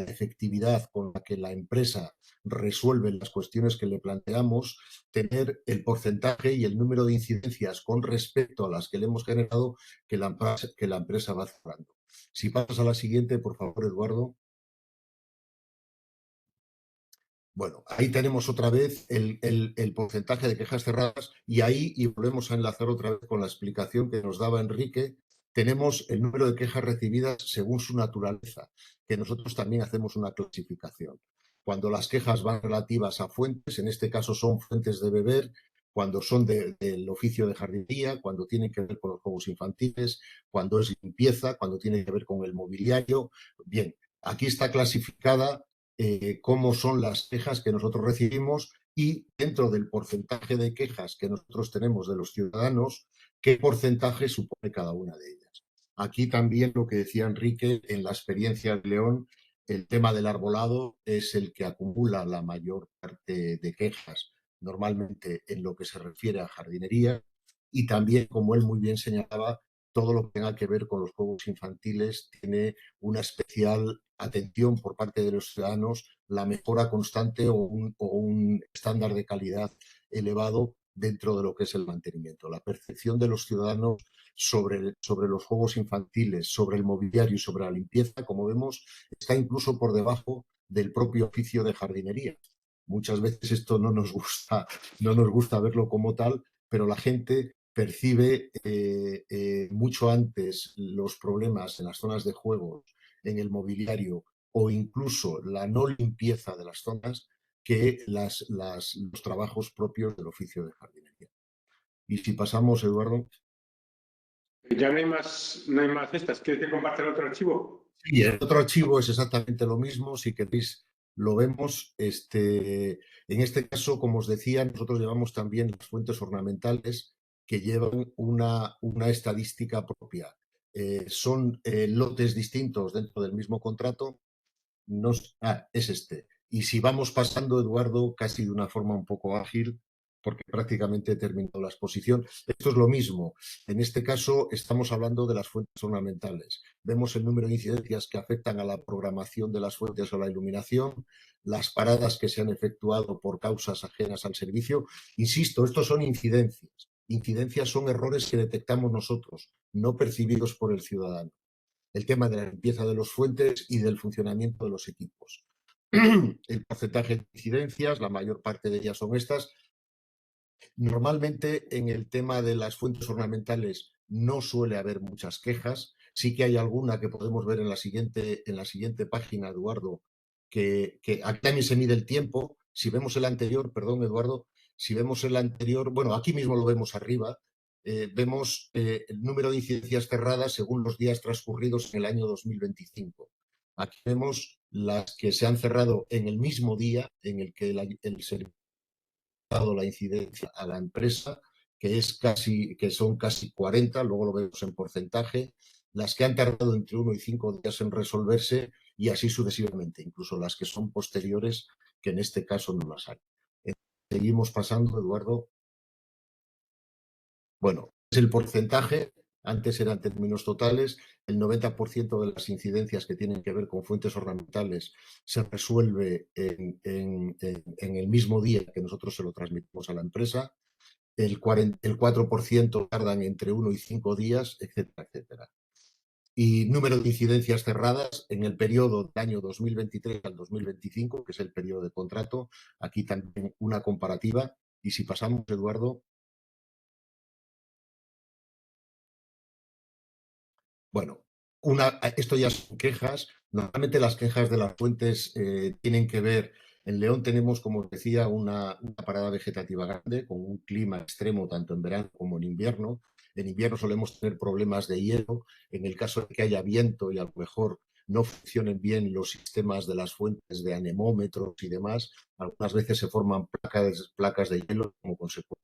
efectividad con la que la empresa resuelve las cuestiones que le planteamos, tener el porcentaje y el número de incidencias con respecto a las que le hemos generado que la empresa va cerrando. Si pasas a la siguiente, por favor, Eduardo. Bueno, ahí tenemos otra vez el porcentaje de quejas cerradas y ahí, y volvemos a enlazar otra vez con la explicación que nos daba Enrique, tenemos el número de quejas recibidas según su naturaleza, que nosotros también hacemos una clasificación. Cuando las quejas van relativas a fuentes, en este caso son fuentes de beber, cuando son del oficio de jardinería, cuando tienen que ver con los juegos infantiles, cuando es limpieza, cuando tiene que ver con el mobiliario. Bien, aquí está clasificada cómo son las quejas que nosotros recibimos y dentro del porcentaje de quejas que nosotros tenemos de los ciudadanos, qué porcentaje supone cada una de ellas. Aquí también lo que decía Enrique, en la experiencia de León, el tema del arbolado es el que acumula la mayor parte de quejas, normalmente en lo que se refiere a jardinería, y también, como él muy bien señalaba, todo lo que tenga que ver con los juegos infantiles tiene una especial atención por parte de los ciudadanos, la mejora constante o un estándar de calidad elevado dentro de lo que es el mantenimiento. La percepción de los ciudadanos sobre los juegos infantiles, sobre el mobiliario y sobre la limpieza, como vemos, está incluso por debajo del propio oficio de jardinería. Muchas veces esto no nos gusta verlo como tal, pero la gente percibe mucho antes los problemas en las zonas de juegos, en el mobiliario o incluso la no limpieza de las zonas que los trabajos propios del oficio de jardinería. Y si pasamos, Eduardo. Ya no hay más estas. ¿Quieres que comparta el otro archivo? Sí, el otro archivo es exactamente lo mismo. Si queréis, lo vemos. En este caso, como os decía, nosotros llevamos también las fuentes ornamentales que llevan una estadística propia. Son lotes distintos dentro del mismo contrato. Es este. Y si vamos pasando, Eduardo, casi de una forma un poco ágil, porque prácticamente he terminado la exposición. Esto es lo mismo. En este caso estamos hablando de las fuentes ornamentales. Vemos el número de incidencias que afectan a la programación de las fuentes o la iluminación, las paradas que se han efectuado por causas ajenas al servicio. Insisto, estos son incidencias. Incidencias son errores que detectamos nosotros, no percibidos por el ciudadano. El tema de la limpieza de los fuentes y del funcionamiento de los equipos. El porcentaje de incidencias, la mayor parte de ellas son estas. Normalmente en el tema de las fuentes ornamentales no suele haber muchas quejas. Sí que hay alguna que podemos ver en la siguiente página, Eduardo, que aquí también se mide el tiempo. Si vemos el anterior, perdón, Eduardo, si vemos el anterior, bueno, aquí mismo lo vemos arriba, vemos el número de incidencias cerradas según los días transcurridos en el año 2025. Aquí vemos las que se han cerrado en el mismo día en el que el servicio ha dado la incidencia a la empresa, que son casi 40, luego lo vemos en porcentaje, las que han tardado entre 1 y 5 días en resolverse y así sucesivamente, incluso las que son posteriores, que en este caso no las hay. Seguimos pasando, Eduardo. Bueno, es el porcentaje, antes eran términos totales, el 90% de las incidencias que tienen que ver con fuentes ornamentales se resuelve en el mismo día que nosotros se lo transmitimos a la empresa, el 4% tardan entre 1 y 5 días, etcétera, etcétera. Y número de incidencias cerradas en el periodo del año 2023 al 2025, que es el periodo de contrato, aquí también una comparativa. Y si pasamos, Eduardo. Bueno, esto ya son quejas. Normalmente las quejas de las fuentes tienen que ver. En León tenemos, como os decía, una parada vegetativa grande, con un clima extremo tanto en verano como en invierno. En invierno solemos tener problemas de hielo. En el caso de que haya viento y a lo mejor no funcionen bien los sistemas de las fuentes de anemómetros y demás, algunas veces se forman placas de hielo como consecuencia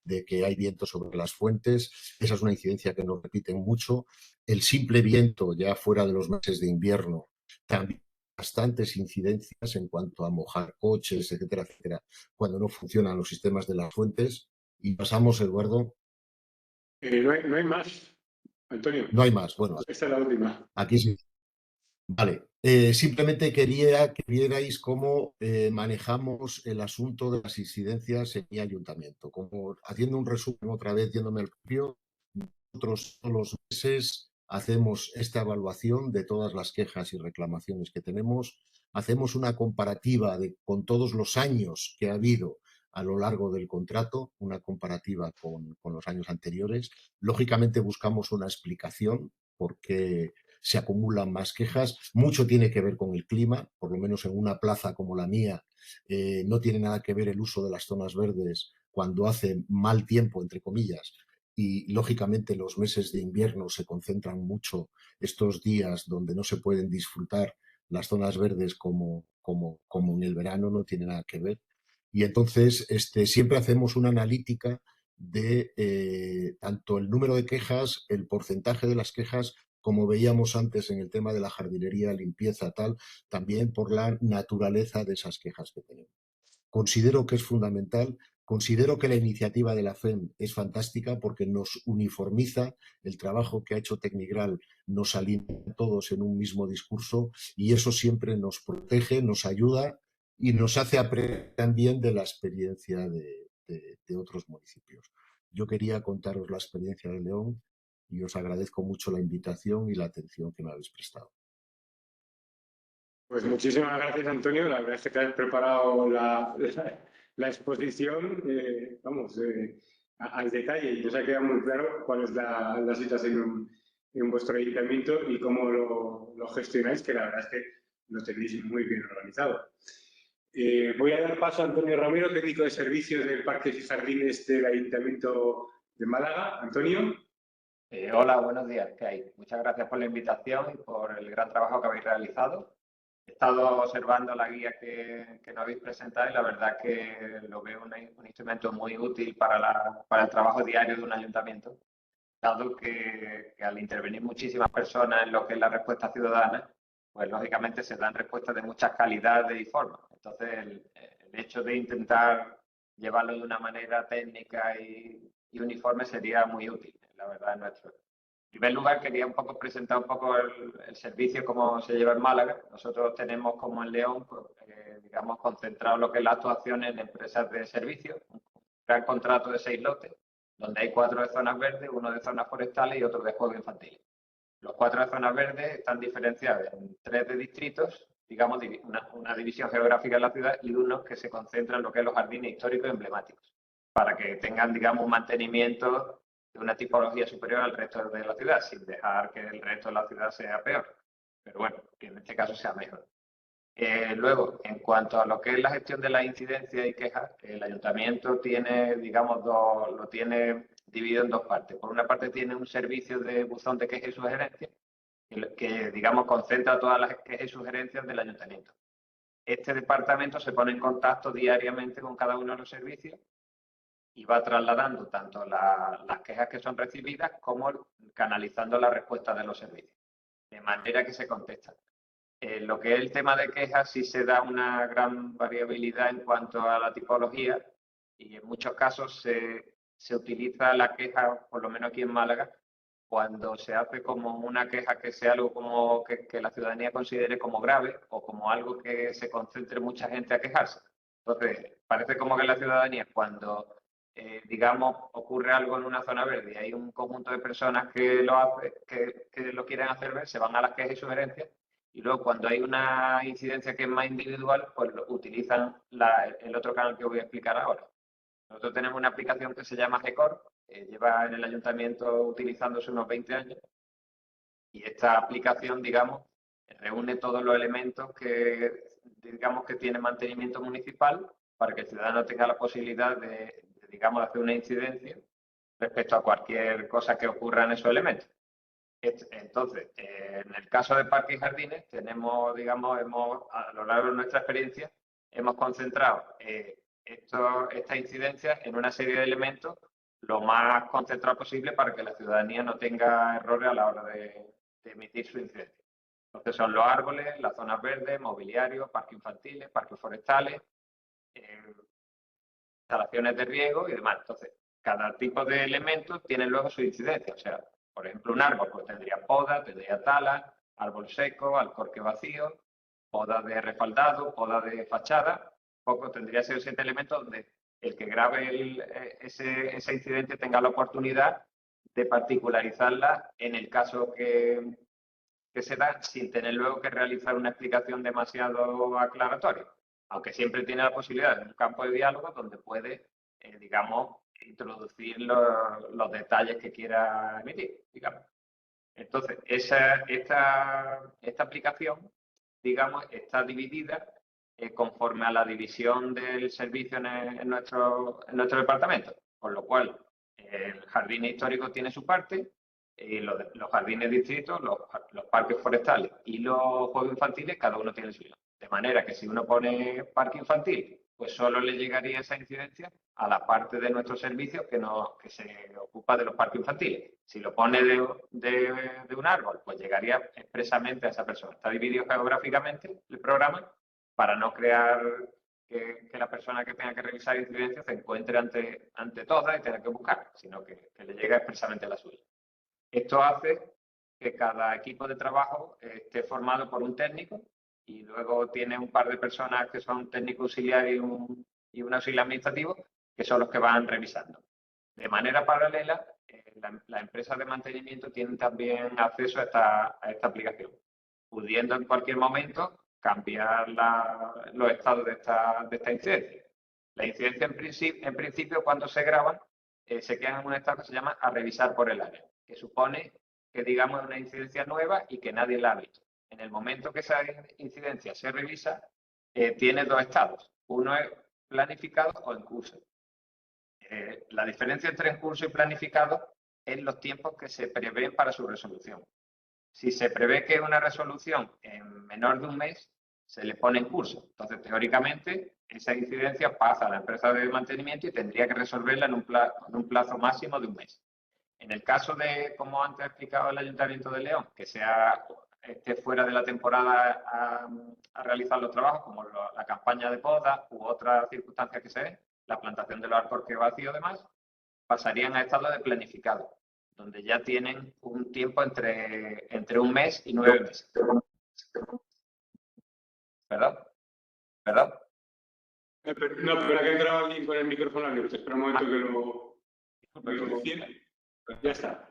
de que hay viento sobre las fuentes. Esa es una incidencia que nos repiten mucho. El simple viento, ya fuera de los meses de invierno, también bastantes incidencias en cuanto a mojar coches, etcétera, etcétera, cuando no funcionan los sistemas de las fuentes. Y pasamos, Eduardo. No hay más, Antonio. No hay más. Bueno, esta es la última. Aquí sí. Vale. Simplemente quería que vierais cómo manejamos el asunto de las incidencias en mi ayuntamiento. Como haciendo un resumen otra vez, yéndome al propio, nosotros todos los meses hacemos esta evaluación de todas las quejas y reclamaciones que tenemos, hacemos una comparativa con todos los años que ha habido a lo largo del contrato, una comparativa con los años anteriores. Lógicamente buscamos una explicación porque se acumulan más quejas. Mucho tiene que ver con el clima, por lo menos en una plaza como la mía, no tiene nada que ver el uso de las zonas verdes cuando hace mal tiempo, entre comillas, y lógicamente los meses de invierno se concentran mucho estos días donde no se pueden disfrutar las zonas verdes como en el verano, no tiene nada que ver. Y entonces siempre hacemos una analítica de tanto el número de quejas, el porcentaje de las quejas, como veíamos antes en el tema de la jardinería, limpieza, tal, también por la naturaleza de esas quejas que tenemos. Considero que es fundamental, considero que la iniciativa de la FEM es fantástica porque nos uniformiza, el trabajo que ha hecho Tecnigral nos alinea a todos en un mismo discurso y eso siempre nos protege, nos ayuda y nos hace aprender también de la experiencia de otros municipios. Yo quería contaros la experiencia de León y os agradezco mucho la invitación y la atención que me habéis prestado. Pues muchísimas gracias, Antonio. La verdad es que te has preparado la exposición, al detalle y nos ha quedado muy claro cuál es la situación en vuestro ayuntamiento y cómo lo gestionáis, que la verdad es que lo tenéis muy bien organizado. Voy a dar paso a Antonio Romero, técnico de servicios del Parques y Jardines del Ayuntamiento de Málaga. Antonio. Hola, buenos días. ¿Qué hay? Muchas gracias por la invitación y por el gran trabajo que habéis realizado. He estado observando la guía que nos habéis presentado y la verdad que lo veo un instrumento muy útil para el trabajo diario de un ayuntamiento, dado que al intervenir muchísimas personas en lo que es la respuesta ciudadana, pues lógicamente se dan respuestas de muchas calidades y formas. Entonces, el hecho de intentar llevarlo de una manera técnica y uniforme sería muy útil, la verdad, en nuestro. En primer lugar, quería un poco presentar un poco el servicio, cómo se lleva en Málaga. Nosotros tenemos como en León, pues, digamos, concentrado lo que es la actuación en empresas de servicios, un gran contrato de 6 lotes, donde hay 4 de zonas verdes, 1 de zonas forestales y otro de juegos infantiles. Los 4 de zonas verdes están diferenciados en 3 de distritos, digamos, una división geográfica en la ciudad y uno que se concentra en lo que es los jardines históricos emblemáticos, para que tengan, digamos, un mantenimiento de una tipología superior al resto de la ciudad, sin dejar que el resto de la ciudad sea peor. Pero bueno, que en este caso sea mejor. Luego, en cuanto a lo que es la gestión de las incidencias y quejas, el ayuntamiento tiene, digamos, lo tiene dividido en 2 partes. Por una parte tiene un servicio de buzón de quejas y sugerencias, que digamos, concentra todas las quejas y sugerencias del ayuntamiento. Este departamento se pone en contacto diariamente con cada uno de los servicios y va trasladando tanto las quejas que son recibidas como canalizando la respuesta de los servicios, de manera que se contestan. Lo que es el tema de quejas sí se da una gran variabilidad en cuanto a la tipología y en muchos casos se utiliza la queja, por lo menos aquí en Málaga, cuando se hace como una queja que sea algo como que la ciudadanía considere como grave o como algo que se concentre mucha gente a quejarse. Entonces, parece como que la ciudadanía cuando, digamos, ocurre algo en una zona verde y hay un conjunto de personas que lo quieren hacer ver, se van a las quejas y sugerencias. Y luego, cuando hay una incidencia que es más individual, pues utilizan el otro canal que voy a explicar ahora. Nosotros tenemos una aplicación que se llama GECOR, lleva en el ayuntamiento utilizándose unos 20 años. Y esta aplicación, digamos, reúne todos los elementos digamos, que tiene mantenimiento municipal para que el ciudadano tenga la posibilidad digamos, hacer una incidencia respecto a cualquier cosa que ocurra en esos elementos. Entonces, en el caso de parques y jardines, tenemos, digamos, a lo largo de nuestra experiencia, hemos concentrado estas incidencias en una serie de elementos lo más concentrado posible para que la ciudadanía no tenga errores a la hora de emitir su incidencia. Entonces, son los árboles, las zonas verdes, mobiliario, parques infantiles, parques forestales, instalaciones de riego y demás. Entonces, cada tipo de elemento tiene luego su incidencia. O sea, por ejemplo, un árbol pues tendría poda, tendría tala, árbol seco, alcorque vacío, poda de respaldado, poda de fachada. Poco tendría que ser 7 elementos donde el que grabe ese incidente tenga la oportunidad de particularizarla en el caso que se da sin tener luego que realizar una explicación demasiado aclaratoria, aunque siempre tiene la posibilidad de un campo de diálogo donde puede, digamos, introducir los detalles que quiera emitir, digamos. Entonces, esta aplicación, digamos, está dividida conforme a la división del servicio en nuestro departamento, con lo cual el jardín histórico tiene su parte, los jardines distritos, los parques forestales y los juegos infantiles, cada uno tiene el suyo. De manera que si uno pone parque infantil, pues solo le llegaría esa incidencia a la parte de nuestro servicio que se ocupa de los parques infantiles. Si lo pone de un árbol, pues llegaría expresamente a esa persona. Está dividido geográficamente el programa para no crear que la persona que tenga que revisar incidencias se encuentre ante todas y tenga que buscar, sino que le llegue expresamente a la suya. Esto hace que cada equipo de trabajo esté formado por un técnico y luego tiene un par de personas que son técnico auxiliar y un auxiliar administrativo, que son los que van revisando. De manera paralela, la empresa de mantenimiento tiene también acceso a esta aplicación, pudiendo en cualquier momento cambiar los estados de esta incidencia. La incidencia en principio cuando se graban, se quedan en un estado que se llama a revisar por el área, que supone que, digamos, es una incidencia nueva y que nadie la ha visto. En el momento que esa incidencia se revisa, tiene 2 estados. Uno es planificado o en curso. La diferencia entre en curso y planificado es los tiempos que se prevén para su resolución. Si se prevé que una resolución en menor de un mes, se le pone en curso. Entonces, teóricamente, esa incidencia pasa a la empresa de mantenimiento y tendría que resolverla en un plazo máximo de un mes. En el caso de, como antes ha explicado el Ayuntamiento de León, que esté fuera de la temporada a realizar los trabajos, como la campaña de poda u otras circunstancias que se den, la plantación de los alcorques vacíos y demás, pasarían a estado de planificado, donde ya tienen un tiempo entre un mes y 9 meses. ¿Verdad? ¿Verdad? No, pero que ha entrado alguien con el micrófono abierto. Espera un momento que lo ya está.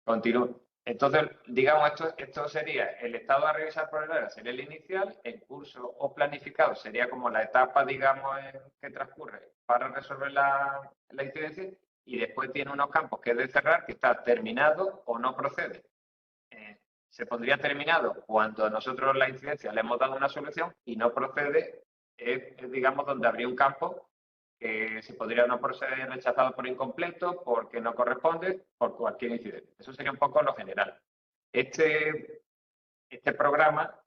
Continúo. Entonces, digamos, esto sería el estado a revisar por el área, sería el inicial, el curso o planificado sería como la etapa, digamos, que transcurre para resolver la incidencia, y después tiene unos campos que es de cerrar, que está terminado o no procede. Se pondría terminado cuando nosotros la incidencia le hemos dado una solución, y no procede, digamos, donde habría un campo que se podría no proceder rechazado por incompleto, porque no corresponde, por cualquier incidente. Eso sería un poco lo general. Este programa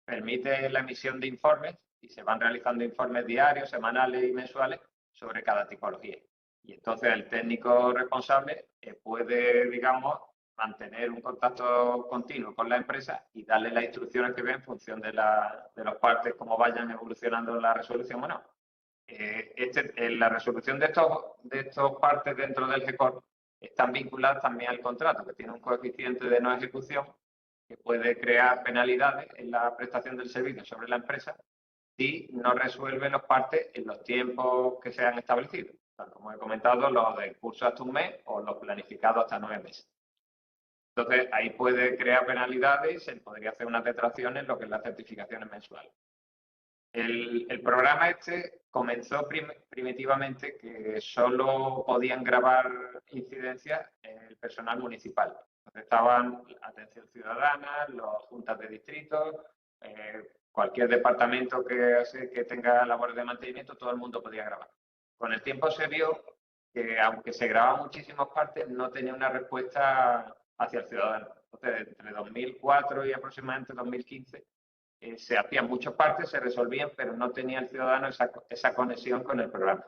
permite la emisión de informes, y se van realizando informes diarios, semanales y mensuales sobre cada tipología. Y entonces el técnico responsable puede, digamos, mantener un contacto continuo con la empresa y darle las instrucciones que ve en función de los partes, cómo vayan evolucionando la resolución o no. La resolución de estos partes dentro del GECOR están vinculadas también al contrato, que tiene un coeficiente de no ejecución que puede crear penalidades en la prestación del servicio sobre la empresa si no resuelve los partes en los tiempos que se han establecido, tal como he comentado, los del curso hasta un mes o los planificados hasta 9 meses. Entonces, ahí puede crear penalidades y se podría hacer unas detracciones en lo que es las certificaciones mensuales. El programa comenzó primitivamente que solo podían grabar incidencias el personal municipal. Entonces estaban atención ciudadana, las juntas de distrito, cualquier departamento que tenga labores de mantenimiento, todo el mundo podía grabar. Con el tiempo se vio que, aunque se grababan muchísimas partes, no tenía una respuesta hacia el ciudadano. Entonces, entre 2004 y aproximadamente 2015, se hacían muchas partes, se resolvían, pero no tenía el ciudadano esa conexión con el programa.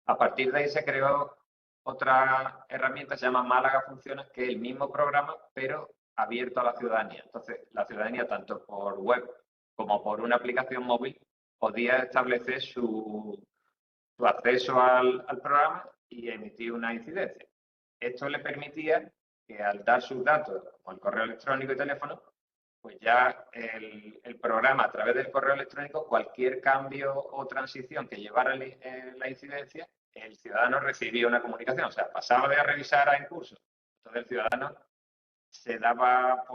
A partir de ahí se creó otra herramienta, se llama Málaga Funciona, que es el mismo programa, pero abierto a la ciudadanía. Entonces, la ciudadanía, tanto por web como por una aplicación móvil, podía establecer su acceso al programa y emitir una incidencia. Esto le permitía que, al dar sus datos, como el correo electrónico y teléfono, pues ya el programa, a través del correo electrónico, cualquier cambio o transición que llevara la incidencia, el ciudadano recibía una comunicación. O sea, pasaba de a revisar a en curso. Entonces el ciudadano se daba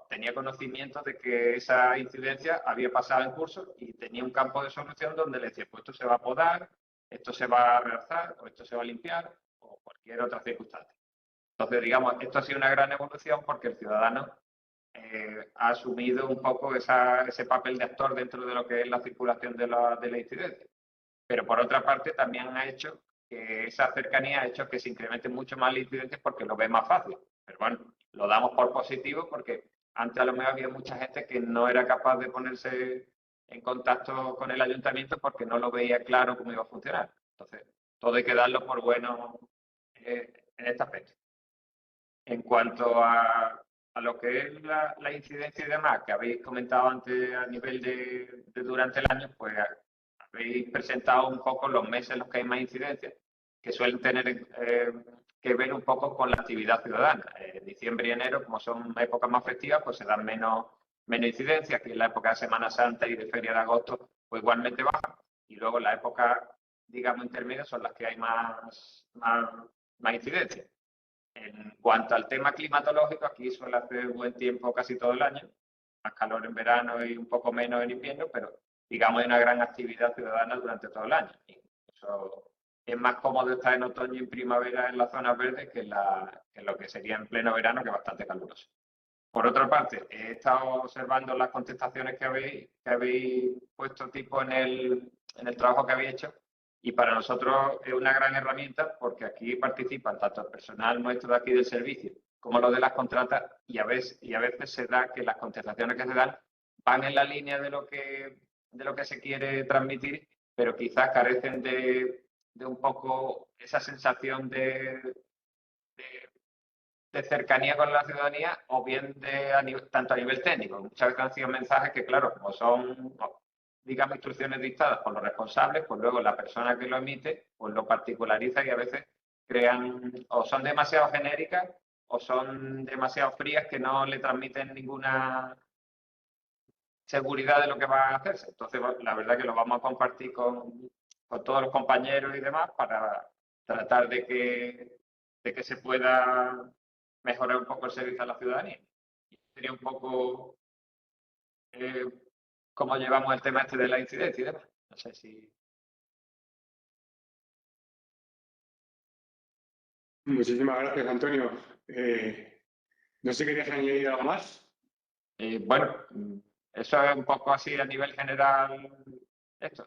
tenía conocimiento de que esa incidencia había pasado en curso, y tenía un campo de solución donde le decía, pues esto se va a podar, esto se va a realzar, o esto se va a limpiar, o cualquier otra circunstancia. Entonces, digamos, esto ha sido una gran evolución porque el ciudadano ha asumido un poco ese papel de actor dentro de lo que es la circulación de la incidencia. Pero, por otra parte, también ha hecho que esa cercanía ha hecho que se incrementen mucho más las incidencias porque lo ve más fácil. Pero bueno, lo damos por positivo porque antes a lo mejor había mucha gente que no era capaz de ponerse en contacto con el ayuntamiento porque no lo veía claro cómo iba a funcionar. Entonces, todo hay que darlo por bueno en este aspecto. En cuanto a lo que es la incidencia y demás, que habéis comentado antes a nivel de durante el año, pues habéis presentado un poco los meses en los que hay más incidencias, que suelen tener que ver un poco con la actividad ciudadana. Diciembre y enero, como son épocas más festivas, pues se dan menos incidencias, que en la época de Semana Santa y de Feria de Agosto, pues igualmente bajan. Y luego la época, digamos, intermedia son las que hay más incidencias. En cuanto al tema climatológico, aquí suele hacer buen tiempo casi todo el año, más calor en verano y un poco menos en invierno, pero digamos hay una gran actividad ciudadana durante todo el año. Y eso es más cómodo estar en otoño y en primavera en las zonas verdes que en lo que sería en pleno verano, que es bastante caluroso. Por otra parte, he estado observando las contestaciones que habéis puesto tipo en el trabajo que habéis hecho, y para nosotros es una gran herramienta porque aquí participan tanto el personal nuestro de aquí del servicio como los de las contratas, y a veces se da que las contestaciones que se dan van en la línea de lo que se quiere transmitir, pero quizás carecen de un poco esa sensación de cercanía con la ciudadanía, o bien tanto a nivel técnico. Muchas veces han sido mensajes que, claro, como son, digamos, instrucciones dictadas por los responsables, pues luego la persona que lo emite pues lo particulariza y a veces crean, o son demasiado genéricas o son demasiado frías, que no le transmiten ninguna seguridad de lo que va a hacerse. Entonces, la verdad que lo vamos a compartir con todos los compañeros y demás para tratar de que se pueda mejorar un poco el servicio a la ciudadanía. Sería un poco cómo llevamos el tema este de la incidencia y demás. No sé si... Muchísimas gracias, Antonio. No sé si querías añadir algo más. Bueno, eso es un poco así a nivel general.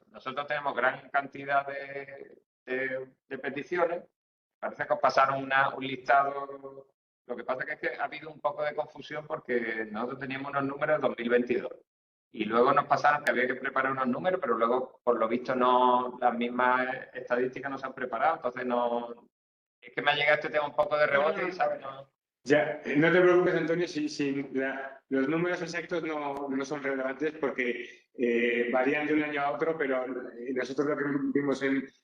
Nosotros tenemos gran cantidad de peticiones. Parece que os pasaron un listado. Lo que pasa es que ha habido un poco de confusión porque nosotros teníamos unos números de 2022 y luego nos pasaron que había que preparar unos números, pero luego, por lo visto, no, las mismas estadísticas no se han preparado. Entonces, no, es que me ha llegado este tema un poco de rebote y, ¿sabes? No... Ya, no te preocupes, Antonio, los números exactos no son relevantes porque varían de un año a otro, pero nosotros lo que vimos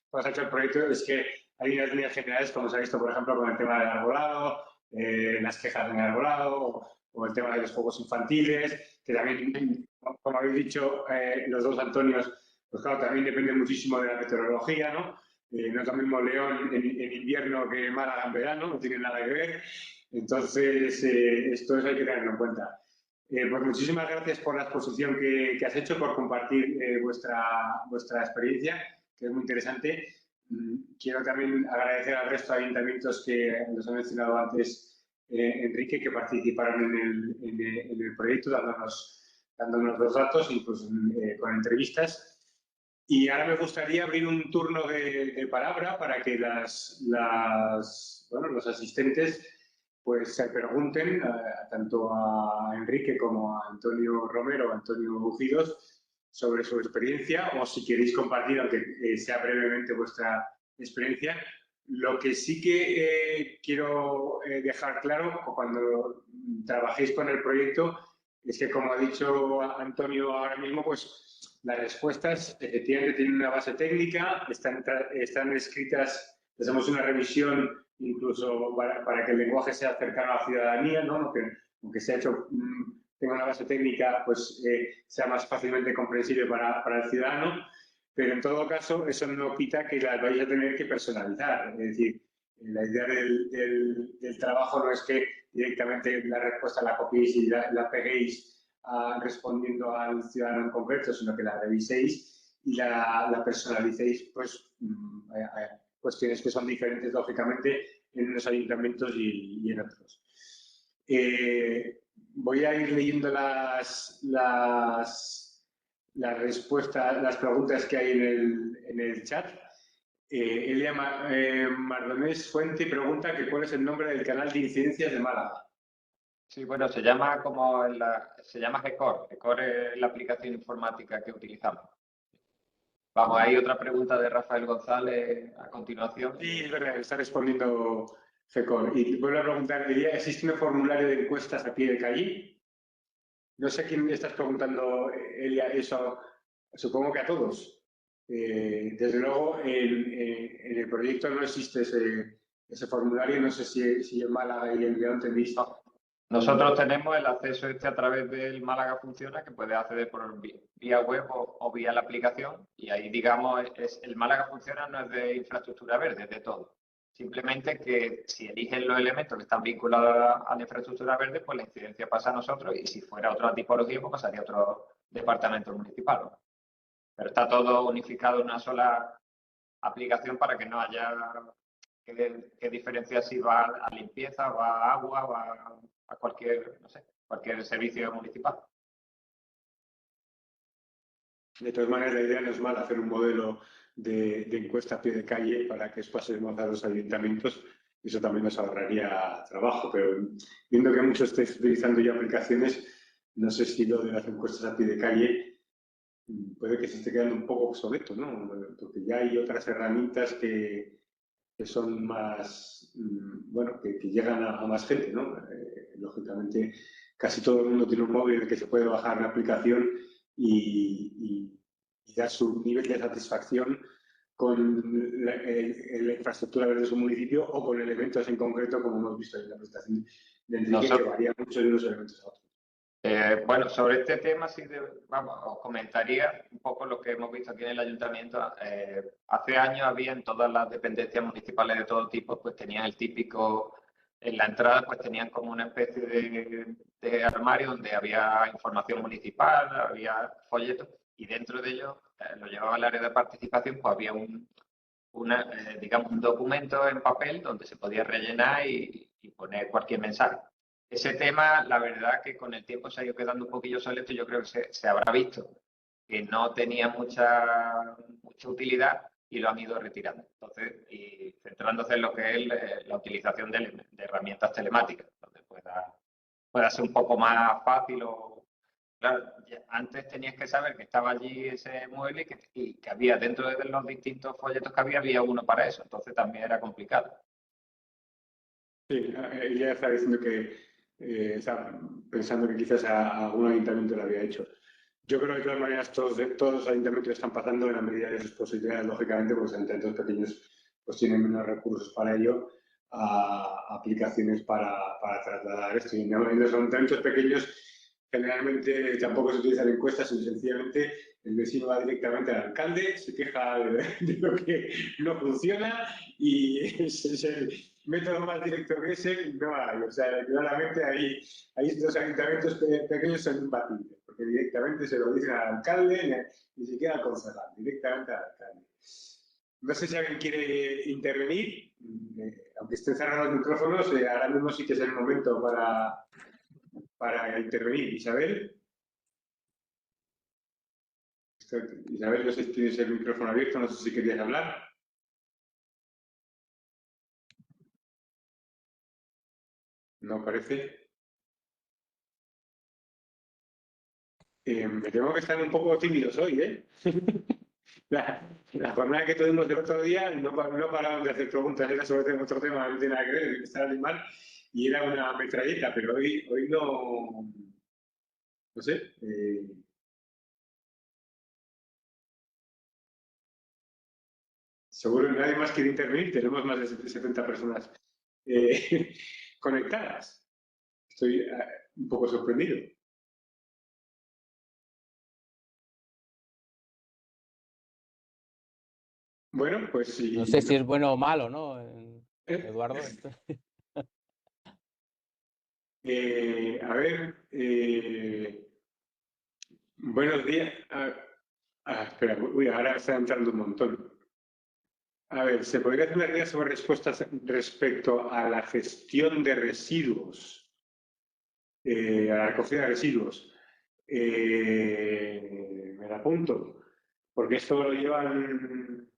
cuando se ha hecho el proyecto es que hay unas líneas generales, como se ha visto, por ejemplo, con el tema del arbolado, las quejas en el arbolado o el tema de los juegos infantiles, que también, como habéis dicho, los dos Antonios, pues claro, también depende muchísimo de la meteorología, ¿no? No es lo mismo León en invierno que Málaga en verano, no tiene nada que ver. Entonces, esto hay que tenerlo en cuenta. Pues muchísimas gracias por la exposición que has hecho, por compartir vuestra experiencia, que es muy interesante. Quiero también agradecer al resto de ayuntamientos que nos ha mencionado antes Enrique, que participaron en el proyecto, dándonos los datos, incluso con entrevistas. Y ahora me gustaría abrir un turno de palabra para que los asistentes pues se pregunten tanto a Enrique como a Antonio Romero o Antonio Bujidos sobre su experiencia, o si queréis compartir, aunque sea brevemente vuestra experiencia. Lo que sí que quiero dejar claro cuando trabajéis con el proyecto es que, como ha dicho Antonio ahora mismo, pues las respuestas efectivamente tienen una base técnica, están escritas, hacemos una revisión incluso para que el lenguaje sea cercano a la ciudadanía, ¿no? Aunque se ha hecho, tenga una base técnica, pues sea más fácilmente comprensible para el ciudadano, pero en todo caso eso no quita que las vais a tener que personalizar. Es decir, la idea del trabajo no es que directamente la respuesta la copiéis y la peguéis respondiendo al ciudadano en concreto, sino que la reviséis y la personalicéis, pues cuestiones que son diferentes, lógicamente, en unos ayuntamientos y en otros. Voy a ir leyendo las respuestas, las preguntas que hay en el chat. Elia Mardonés Fuente pregunta que cuál es el nombre del canal de incidencias de Málaga. Sí, bueno, se llama GECOR. GECOR es la aplicación informática que utilizamos. Vamos, hay otra pregunta de Rafael González a continuación. Sí, es verdad, está respondiendo GECOR. Y vuelvo a preguntar, ¿existe un formulario de encuestas a pie de calle? No sé a quién le estás preguntando, Elia, eso. Supongo que a todos. Desde luego, en el proyecto no existe ese formulario. No sé si en Málaga y en León tenéis. Nosotros tenemos el acceso a través del Málaga Funciona, que puedes acceder por vía web o vía la aplicación. Y ahí, digamos, el Málaga Funciona no es de infraestructura verde, es de todo. Simplemente que si eligen los elementos que están vinculados a la infraestructura verde, pues la incidencia pasa a nosotros, y si fuera otra tipología, pues pasaría a otro departamento municipal. Pero está todo unificado en una sola aplicación para que no haya que diferenciar si va a limpieza, va a agua, va a cualquier servicio municipal. De todas maneras, la idea no es mala, hacer un modelo de encuesta a pie de calle para que pasemos a los ayuntamientos. Eso también nos ahorraría trabajo, pero viendo que muchos estáis utilizando ya aplicaciones, no sé si lo de las encuestas a pie de calle puede que se esté quedando un poco obsoleto, ¿no? Porque ya hay otras herramientas que son más, bueno, que llegan a más gente, ¿no? Lógicamente, casi todo el mundo tiene un móvil en el que se puede bajar la aplicación y dar su nivel de satisfacción con la infraestructura de su municipio o con elementos en concreto, como hemos visto en la presentación de Enrique, que varía mucho de unos elementos a otros. Bueno, sobre este tema sí, vamos, os comentaría un poco lo que hemos visto aquí en el ayuntamiento. Hace años había en todas las dependencias municipales de todo tipo, pues tenían el típico, en la entrada pues tenían como una especie de armario donde había información municipal, había folletos y dentro de ellos, lo llevaba al área de participación, pues había digamos, un documento en papel donde se podía rellenar y poner cualquier mensaje. Ese tema, la verdad que con el tiempo se ha ido quedando un poquillo obsoleto y yo creo que se habrá visto que no tenía mucha utilidad y lo han ido retirando. Entonces, y centrándose en lo que es la utilización de herramientas telemáticas, donde pueda ser un poco más fácil o... Claro, antes tenías que saber que estaba allí ese mueble y que había dentro de los distintos folletos que había uno para eso. Entonces también era complicado. Sí, ella está diciendo que está pensando que quizás a algún ayuntamiento lo había hecho. Yo creo que de todas maneras todos los ayuntamientos están pasando en la medida de sus posibilidades, lógicamente, porque los ayuntamientos pequeños pues tienen menos recursos para ello, a aplicaciones para trasladar esto. Y en los ayuntamientos pequeños generalmente tampoco se utilizan encuestas, sino sencillamente el vecino va directamente al alcalde, se queja de lo que no funciona y ese es el método más directo que ese, no hay. O sea, claramente ahí estos ayuntamientos pequeños son imbatibles, porque directamente se lo dicen al alcalde, ni siquiera al concejal, directamente al alcalde. No sé si alguien quiere intervenir, aunque estén cerrados los micrófonos, ahora mismo sí que es el momento para intervenir. Isabel. Isabel, no sé si tienes el micrófono abierto, no sé si querías hablar. No parece. Me temo que están un poco tímidos hoy, ¿eh? La jornada que tuvimos el otro día no paraban de hacer preguntas, era sobre otro tema, no tiene nada que ver, estar animal, y era una metralleta, pero hoy no sé. Seguro que nadie más quiere intervenir, tenemos más de 70 personas conectadas. Estoy un poco sorprendido. Bueno, pues sí. No sé si es bueno o malo, ¿no, Eduardo? A ver, buenos días. Espera, uy, ahora está entrando un montón. A ver, ¿se podría hacer una guía sobre respuestas respecto a la gestión de residuos, a la recogida de residuos? Me la apunto, porque esto lo llevan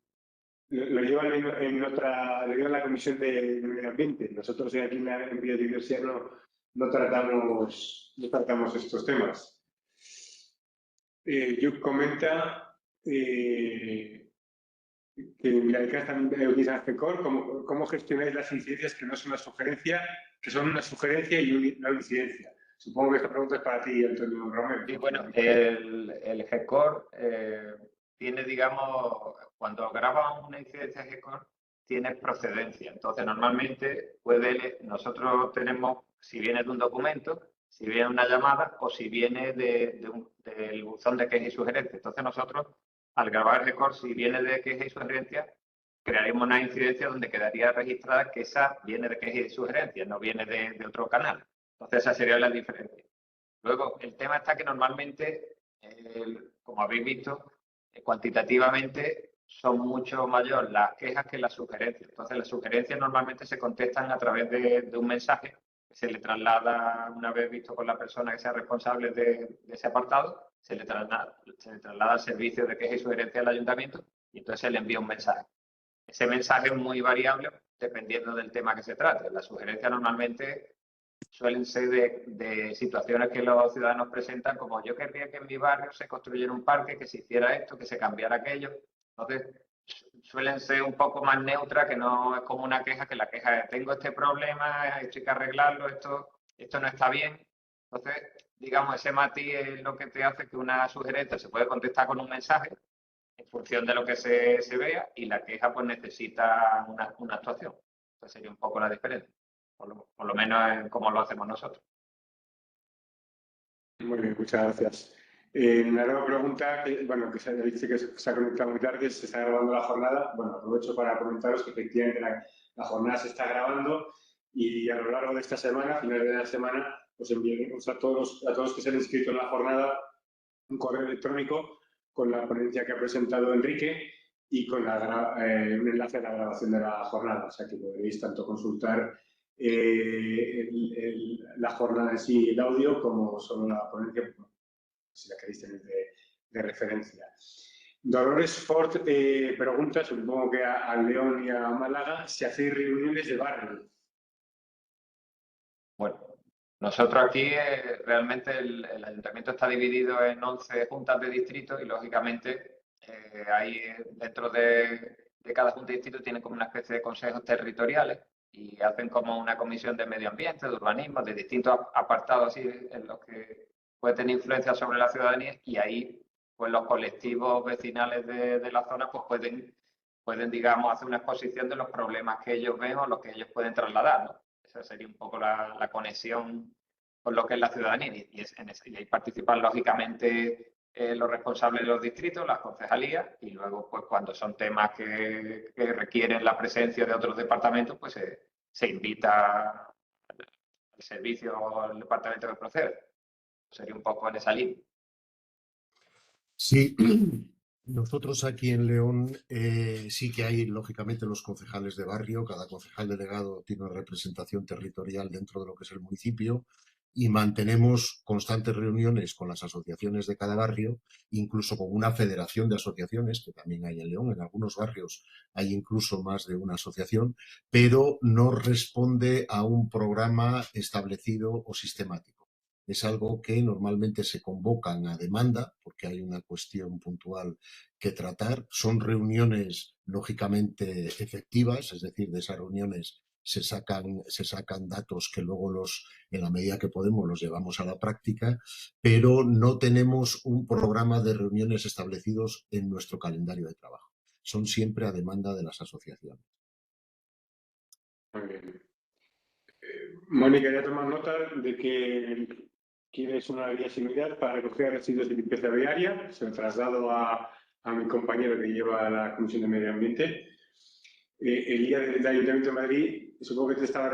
lo llevan la Comisión de Medio Ambiente. Nosotros aquí en Biodiversidad no tratamos estos temas. Yuc comenta que Villaricas también utiliza GECOR. ¿Cómo gestionáis las incidencias que no son una sugerencia, que son una sugerencia y una incidencia? Supongo que esta pregunta es para ti, Antonio Romero. Sí, bueno, el GECOR tiene, digamos, cuando grabamos una incidencia GECOR, tiene procedencia. Entonces, normalmente nosotros tenemos, si viene de un documento, si viene una llamada o si viene del buzón de quejas y sugerencias. Entonces, nosotros, al grabar el GECOR, si viene de quejas y sugerencias, crearemos una incidencia donde quedaría registrada que esa viene de quejas y sugerencias, no viene de otro canal. Entonces, esa sería la diferencia. Luego, el tema está que normalmente, como habéis visto, cuantitativamente son mucho mayor las quejas que las sugerencias. Entonces, las sugerencias normalmente se contestan a través de un mensaje que se le traslada, una vez visto con la persona que sea responsable de ese apartado, se le traslada al servicio de quejas y sugerencias del ayuntamiento y entonces se le envía un mensaje. Ese mensaje es muy variable dependiendo del tema que se trate. La sugerencia normalmente suelen ser de situaciones que los ciudadanos presentan, como yo querría que en mi barrio se construyera un parque, que se hiciera esto, que se cambiara aquello. Entonces, suelen ser un poco más neutras, que no es como una queja, que la queja es tengo este problema, esto hay que arreglarlo, esto no está bien. Entonces, digamos, ese matiz es lo que te hace que una sugerencia se puede contestar con un mensaje en función de lo que se vea, y la queja pues necesita una actuación. Esa sería un poco la diferencia, por lo menos en cómo lo hacemos nosotros. Muy bien, muchas gracias. Una nueva pregunta, que se ha conectado muy tarde, se está grabando la jornada. Bueno, aprovecho para comentaros que efectivamente la jornada se está grabando, y a lo largo de esta semana, a finales de la semana, os enviaremos a todos que se han inscrito en la jornada un correo electrónico con la ponencia que ha presentado Enrique y con un enlace a la grabación de la jornada. O sea que podréis tanto consultar la jornada en sí, el audio, como solo la ponencia, si la queréis tener de referencia. Dolores Ford pregunta, supongo que a León y a Málaga, si hacéis reuniones de barrio. Bueno, nosotros aquí realmente el ayuntamiento está dividido en 11 juntas de distrito, y lógicamente hay dentro de cada junta de distrito tienen como una especie de consejos territoriales, y hacen como una comisión de medio ambiente, de urbanismo, de distintos apartados así en los que puede tener influencia sobre la ciudadanía, y ahí pues los colectivos vecinales de la zona pues pueden, digamos, hacer una exposición de los problemas que ellos ven o los que ellos pueden trasladar, ¿no? Esa sería un poco la conexión con lo que es la ciudadanía, y ahí participan lógicamente los responsables de los distritos, las concejalías, y luego pues cuando son temas que requieren la presencia de otros departamentos, pues se invita al servicio o al departamento que procede. Sería un poco en esa línea. Sí, nosotros aquí en León sí que hay, lógicamente, los concejales de barrio. Cada concejal delegado tiene una representación territorial dentro de lo que es el municipio, y mantenemos constantes reuniones con las asociaciones de cada barrio, incluso con una federación de asociaciones que también hay en León. En algunos barrios hay incluso más de una asociación, pero no responde a un programa establecido o sistemático. Es algo que normalmente se convocan a demanda porque hay una cuestión puntual que tratar. Son reuniones lógicamente efectivas, es decir, de esas reuniones se sacan datos que luego en la medida que podemos, los llevamos a la práctica, pero no tenemos un programa de reuniones establecidos en nuestro calendario de trabajo. Son siempre a demanda de las asociaciones. Muy bien. Mónica, ya tomas nota de que quieres una guía similar para recoger residuos de limpieza viaria. Se lo traslado a mi compañero que lleva la Comisión de Medio Ambiente. El guía del Ayuntamiento de Madrid, supongo que te está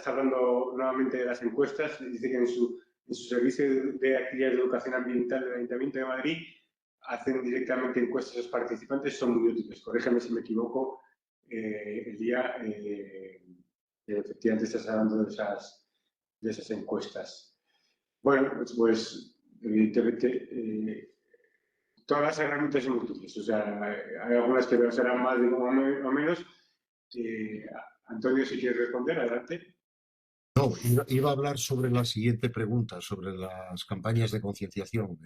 hablando nuevamente de las encuestas. Dice que en su servicio de actividades de educación ambiental del Ayuntamiento de Madrid hacen directamente encuestas a los participantes, son muy útiles. Corrígeme si me equivoco, el día efectivamente estás hablando de esas encuestas. Bueno, pues evidentemente todas las herramientas son útiles. O sea, hay algunas que serán más o menos. Antonio, si quieres responder, adelante. No, iba a hablar sobre la siguiente pregunta, sobre las campañas de concienciación.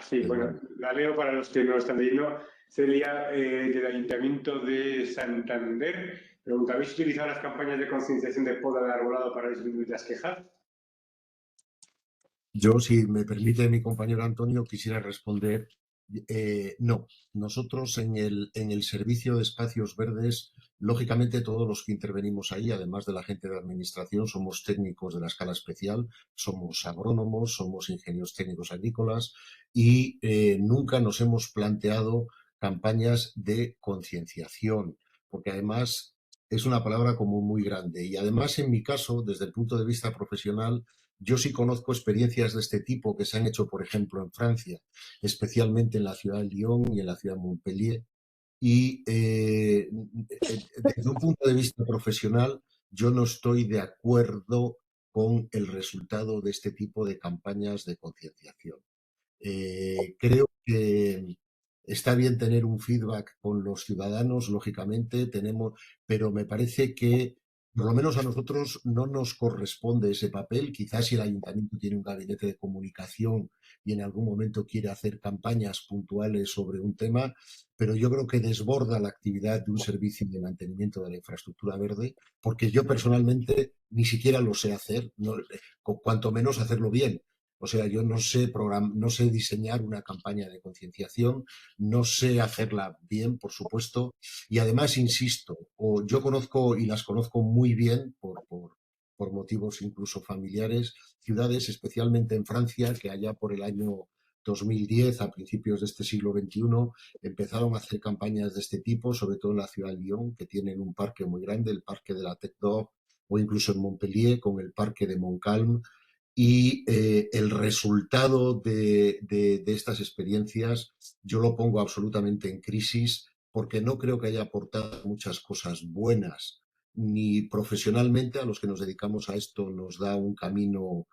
Sí, bueno, la leo para los que no están leyendo. Celia, del Ayuntamiento de Santander, pregunta: ¿habéis utilizado las campañas de concienciación de poda de arbolado para disminuir las quejas? Yo, si me permite mi compañero Antonio, quisiera responder. No, nosotros en el servicio de espacios verdes, lógicamente todos los que intervenimos ahí, además de la gente de administración, somos técnicos de la escala especial, somos agrónomos, somos ingenieros técnicos agrícolas, y nunca nos hemos planteado campañas de concienciación, porque además es una palabra como muy grande. Y además, en mi caso, desde el punto de vista profesional, yo sí conozco experiencias de este tipo que se han hecho, por ejemplo, en Francia, especialmente en la ciudad de Lyon y en la ciudad de Montpellier. Y desde un punto de vista profesional, yo no estoy de acuerdo con el resultado de este tipo de campañas de concienciación. Creo que está bien tener un feedback con los ciudadanos, lógicamente, pero me parece que por lo menos a nosotros no nos corresponde ese papel. Quizás si el ayuntamiento tiene un gabinete de comunicación y en algún momento quiere hacer campañas puntuales sobre un tema, pero yo creo que desborda la actividad de un servicio de mantenimiento de la infraestructura verde, porque yo personalmente ni siquiera lo sé hacer, no, cuanto menos hacerlo bien. O sea, yo no sé no sé diseñar una campaña de concienciación, no sé hacerla bien, por supuesto, y además, insisto, yo conozco y las conozco muy bien por motivos incluso familiares, ciudades, especialmente en Francia, que allá por el año 2010, a principios de este siglo XXI, empezaron a hacer campañas de este tipo, sobre todo en la ciudad de Lyon, que tienen un parque muy grande, el parque de la Tête d'Or, o incluso en Montpellier con el parque de Montcalm. Y el resultado de estas experiencias yo lo pongo absolutamente en crisis porque no creo que haya aportado muchas cosas buenas, ni profesionalmente a los que nos dedicamos a esto nos da un camino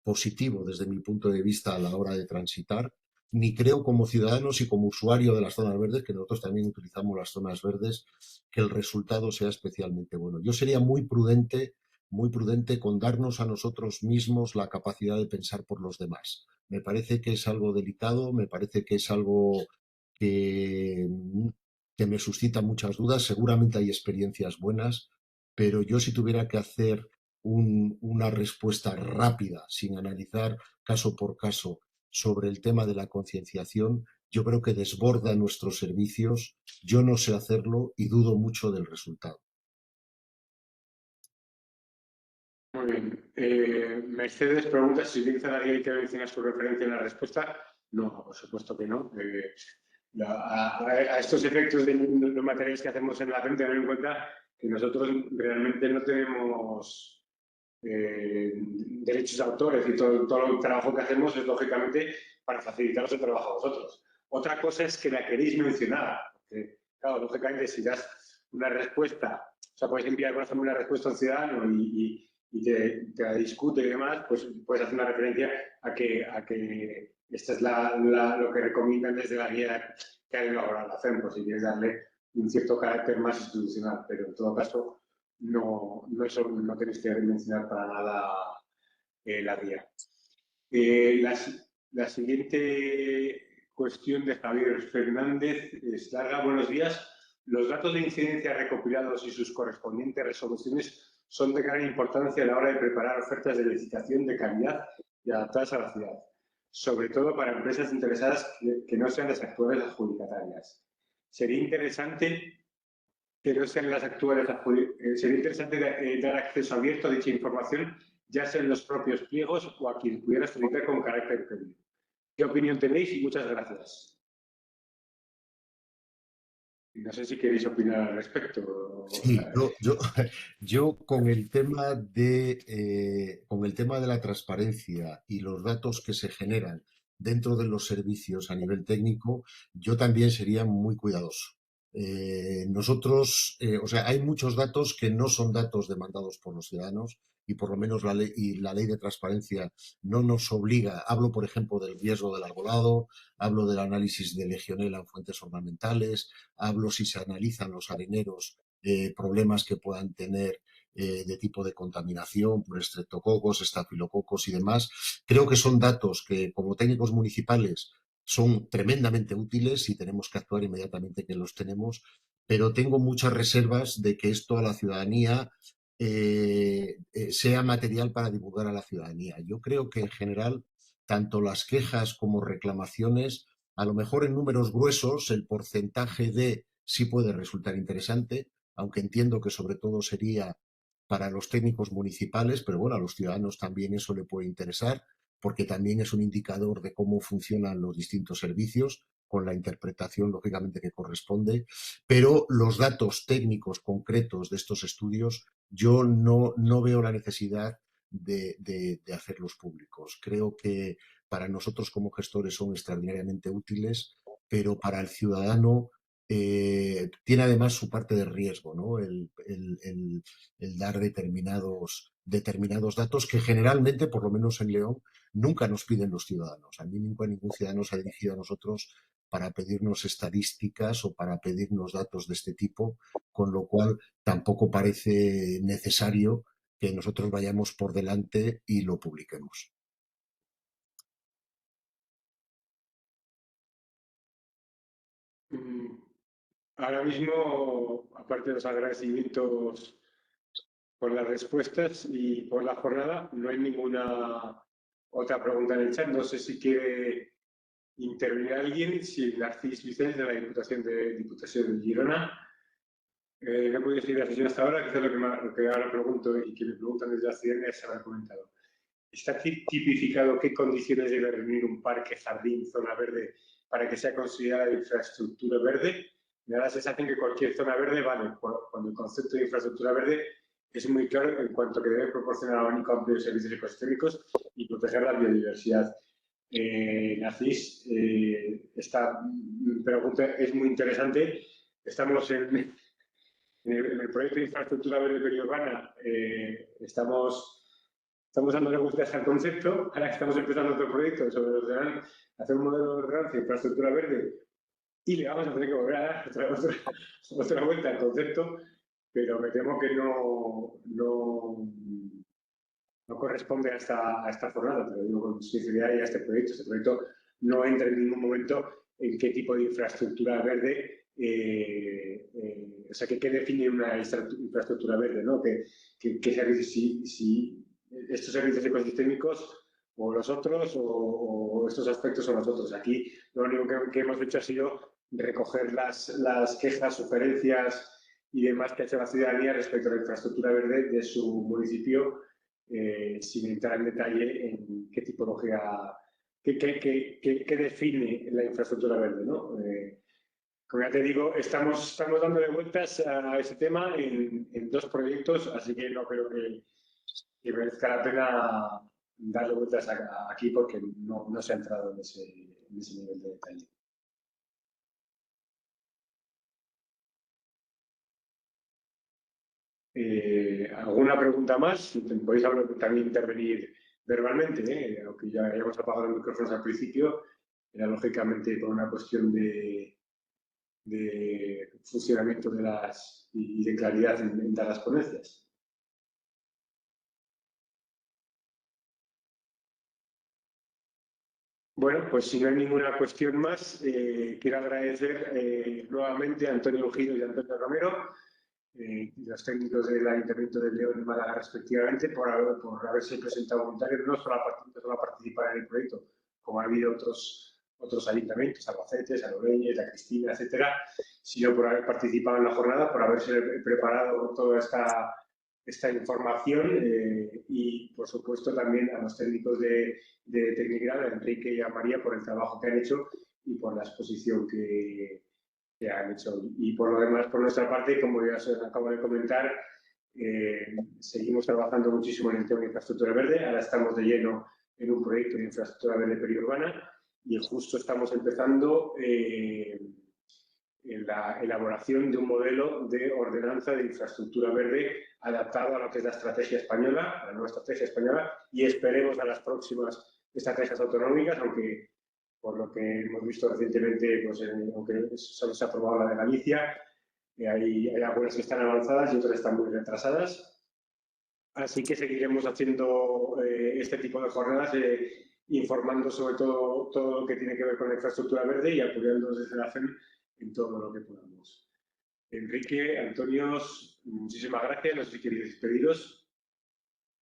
positivo desde mi punto de vista a la hora de transitar, ni creo como ciudadanos y como usuario de las zonas verdes, que nosotros también utilizamos las zonas verdes, que el resultado sea especialmente bueno. Yo sería muy prudente con darnos a nosotros mismos la capacidad de pensar por los demás. Me parece que es algo delicado, me parece que es algo que, que me suscita muchas dudas. Seguramente hay experiencias buenas, pero yo si tuviera que hacer una respuesta rápida, sin analizar caso por caso, sobre el tema de la concienciación, yo creo que desborda nuestros servicios. Yo no sé hacerlo y dudo mucho del resultado. Muy bien. Mercedes pregunta si utiliza la guía de intervenciones con referencia en la respuesta. No, por supuesto que no. A estos efectos de los materiales que hacemos en la frente, tener en cuenta que nosotros realmente no tenemos derechos de autores y todo el trabajo que hacemos es lógicamente para facilitaros el trabajo a vosotros. Otra cosa es que la queréis mencionar, porque, claro, lógicamente si das una respuesta, o sea, puedes enviar, por ejemplo, una respuesta a un ciudadano y te la discute y demás, pues puedes hacer una referencia a que esta es lo que recomiendan desde la guía que hay ahora la hacemos, si quieres darle un cierto carácter más institucional, pero en todo caso no tenéis que mencionar para nada la guía. La siguiente cuestión de Javier Fernández es larga. Buenos días. Los datos de incidencia recopilados y sus correspondientes resoluciones son de gran importancia a la hora de preparar ofertas de licitación de calidad y adaptadas a la ciudad, sobre todo para empresas interesadas que no sean las actuales adjudicatarias. Sería interesante que no sean las actuales sería interesante dar acceso abierto a dicha información, ya sea en los propios pliegos o a quien pudiera solicitar con carácter previo. ¿Qué opinión tenéis? Y muchas gracias. No sé si queréis opinar al respecto. Sí, yo con el tema de la transparencia y los datos que se generan dentro de los servicios a nivel técnico, yo también sería muy cuidadoso. O sea, hay muchos datos que no son datos demandados por los ciudadanos y por lo menos la ley de transparencia no nos obliga. Hablo, por ejemplo, del riesgo del arbolado, hablo del análisis de legionela en fuentes ornamentales, hablo si se analizan los areneros, problemas que puedan tener de tipo de contaminación por estreptococos, estafilococos y demás. Creo que son datos que como técnicos municipales son tremendamente útiles y tenemos que actuar inmediatamente que los tenemos, pero tengo muchas reservas de que esto a la ciudadanía sea material para divulgar a la ciudadanía. Yo creo que en general, tanto las quejas como reclamaciones, a lo mejor en números gruesos, el porcentaje de sí puede resultar interesante, aunque entiendo que sobre todo sería para los técnicos municipales, pero bueno, a los ciudadanos también eso le puede interesar, porque también es un indicador de cómo funcionan los distintos servicios, con la interpretación, lógicamente, que corresponde, pero los datos técnicos concretos de estos estudios yo no veo la necesidad de hacerlos públicos. Creo que para nosotros como gestores son extraordinariamente útiles, pero para el ciudadano tiene además su parte de riesgo, ¿no? El dar determinados datos que generalmente, por lo menos en León, nunca nos piden los ciudadanos. A mí nunca ningún ciudadano se ha dirigido a nosotros para pedirnos estadísticas o para pedirnos datos de este tipo, con lo cual tampoco parece necesario que nosotros vayamos por delante y lo publiquemos. Ahora mismo, aparte de los agradecimientos por las respuestas y por la jornada, no hay ninguna otra pregunta en el chat. No sé si quiere intervenir alguien, si Narcís Vicens, de la Diputación de Girona. No he podido seguir la sesión hasta ahora, quizás lo que ahora pregunto y que me preguntan desde hace años se habrá comentado. ¿Está tipificado qué condiciones debe reunir un parque, jardín, zona verde para que sea considerada infraestructura verde? Me da la sensación que cualquier zona verde vale, cuando el concepto de infraestructura verde es muy claro en cuanto a que debe proporcionar un único amplio de servicios ecosistémicos y proteger la biodiversidad. Narcís, esta pregunta es muy interesante. Estamos en el proyecto de infraestructura verde periurbana, estamos dándole vueltas al concepto. Ahora estamos empezando otro proyecto sobre hacer un modelo de ordenanza de infraestructura verde y le vamos a tener que volver a dar otra vuelta al concepto, pero me temo que no corresponde a esta jornada, te lo digo con sinceridad, y a este proyecto. Este proyecto no entra en ningún momento en qué tipo de infraestructura verde, o sea, qué define una infraestructura verde, ¿no? ¿Qué servicios, si estos servicios ecosistémicos o los otros, o estos aspectos son los otros. Aquí lo único que hemos hecho ha sido recoger las quejas, sugerencias y demás que ha hecho la ciudadanía respecto a la infraestructura verde de su municipio, sin entrar en detalle en qué tipología, qué define la infraestructura verde, ¿no? Como ya te digo, estamos dándole vueltas a ese tema en dos proyectos, así que no creo que merezca la pena darle vueltas aquí porque no se ha entrado en ese nivel de detalle. ¿Alguna pregunta más? Podéis también intervenir verbalmente, aunque ya hayamos apagado los micrófonos al principio, era lógicamente por una cuestión de funcionamiento y de claridad en las ponencias. Bueno, pues si no hay ninguna cuestión más, quiero agradecer nuevamente a Antonio Giro y a Antonio Romero, los técnicos del Ayuntamiento de León y Málaga respectivamente, por haberse presentado voluntarios, no solo a participar en el proyecto, como ha habido otros ayuntamientos, Albacete, Salobreña, La Cristina, etcétera, sino por haber participado en la jornada, por haberse preparado toda esta información, y, por supuesto, también a los técnicos de Tecnigrad, a Enrique y a María, por el trabajo que han hecho y por la exposición que han hecho. Y por lo demás, por nuestra parte, como ya os acabo de comentar, seguimos trabajando muchísimo en el tema de infraestructura verde. Ahora estamos de lleno en un proyecto de infraestructura verde periurbana y justo estamos empezando en la elaboración de un modelo de ordenanza de infraestructura verde adaptado a lo que es la estrategia española, a la nueva estrategia española, y esperemos a las próximas estrategias autonómicas, aunque por lo que hemos visto recientemente, pues, aunque solo se ha aprobado la de Galicia, hay algunas que están avanzadas y otras están muy retrasadas. Así que seguiremos haciendo este tipo de jornadas, informando sobre todo lo que tiene que ver con la infraestructura verde y apoyándonos desde la FEM en todo lo que podamos. Enrique, Antonio, muchísimas gracias. No sé si queréis despediros.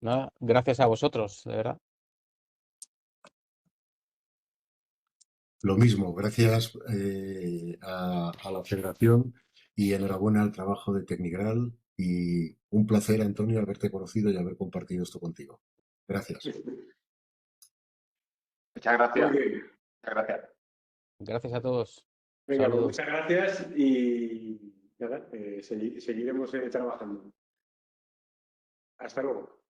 Nada, gracias a vosotros, de verdad. Lo mismo, gracias a la Federación y enhorabuena al trabajo de Tecnigral, y un placer, Antonio, haberte conocido y haber compartido esto contigo. Gracias. Muchas gracias. Muy bien. Muchas gracias. Gracias a todos. Venga, pues Saludos. muchas gracias y nada, seguiremos trabajando. Hasta luego.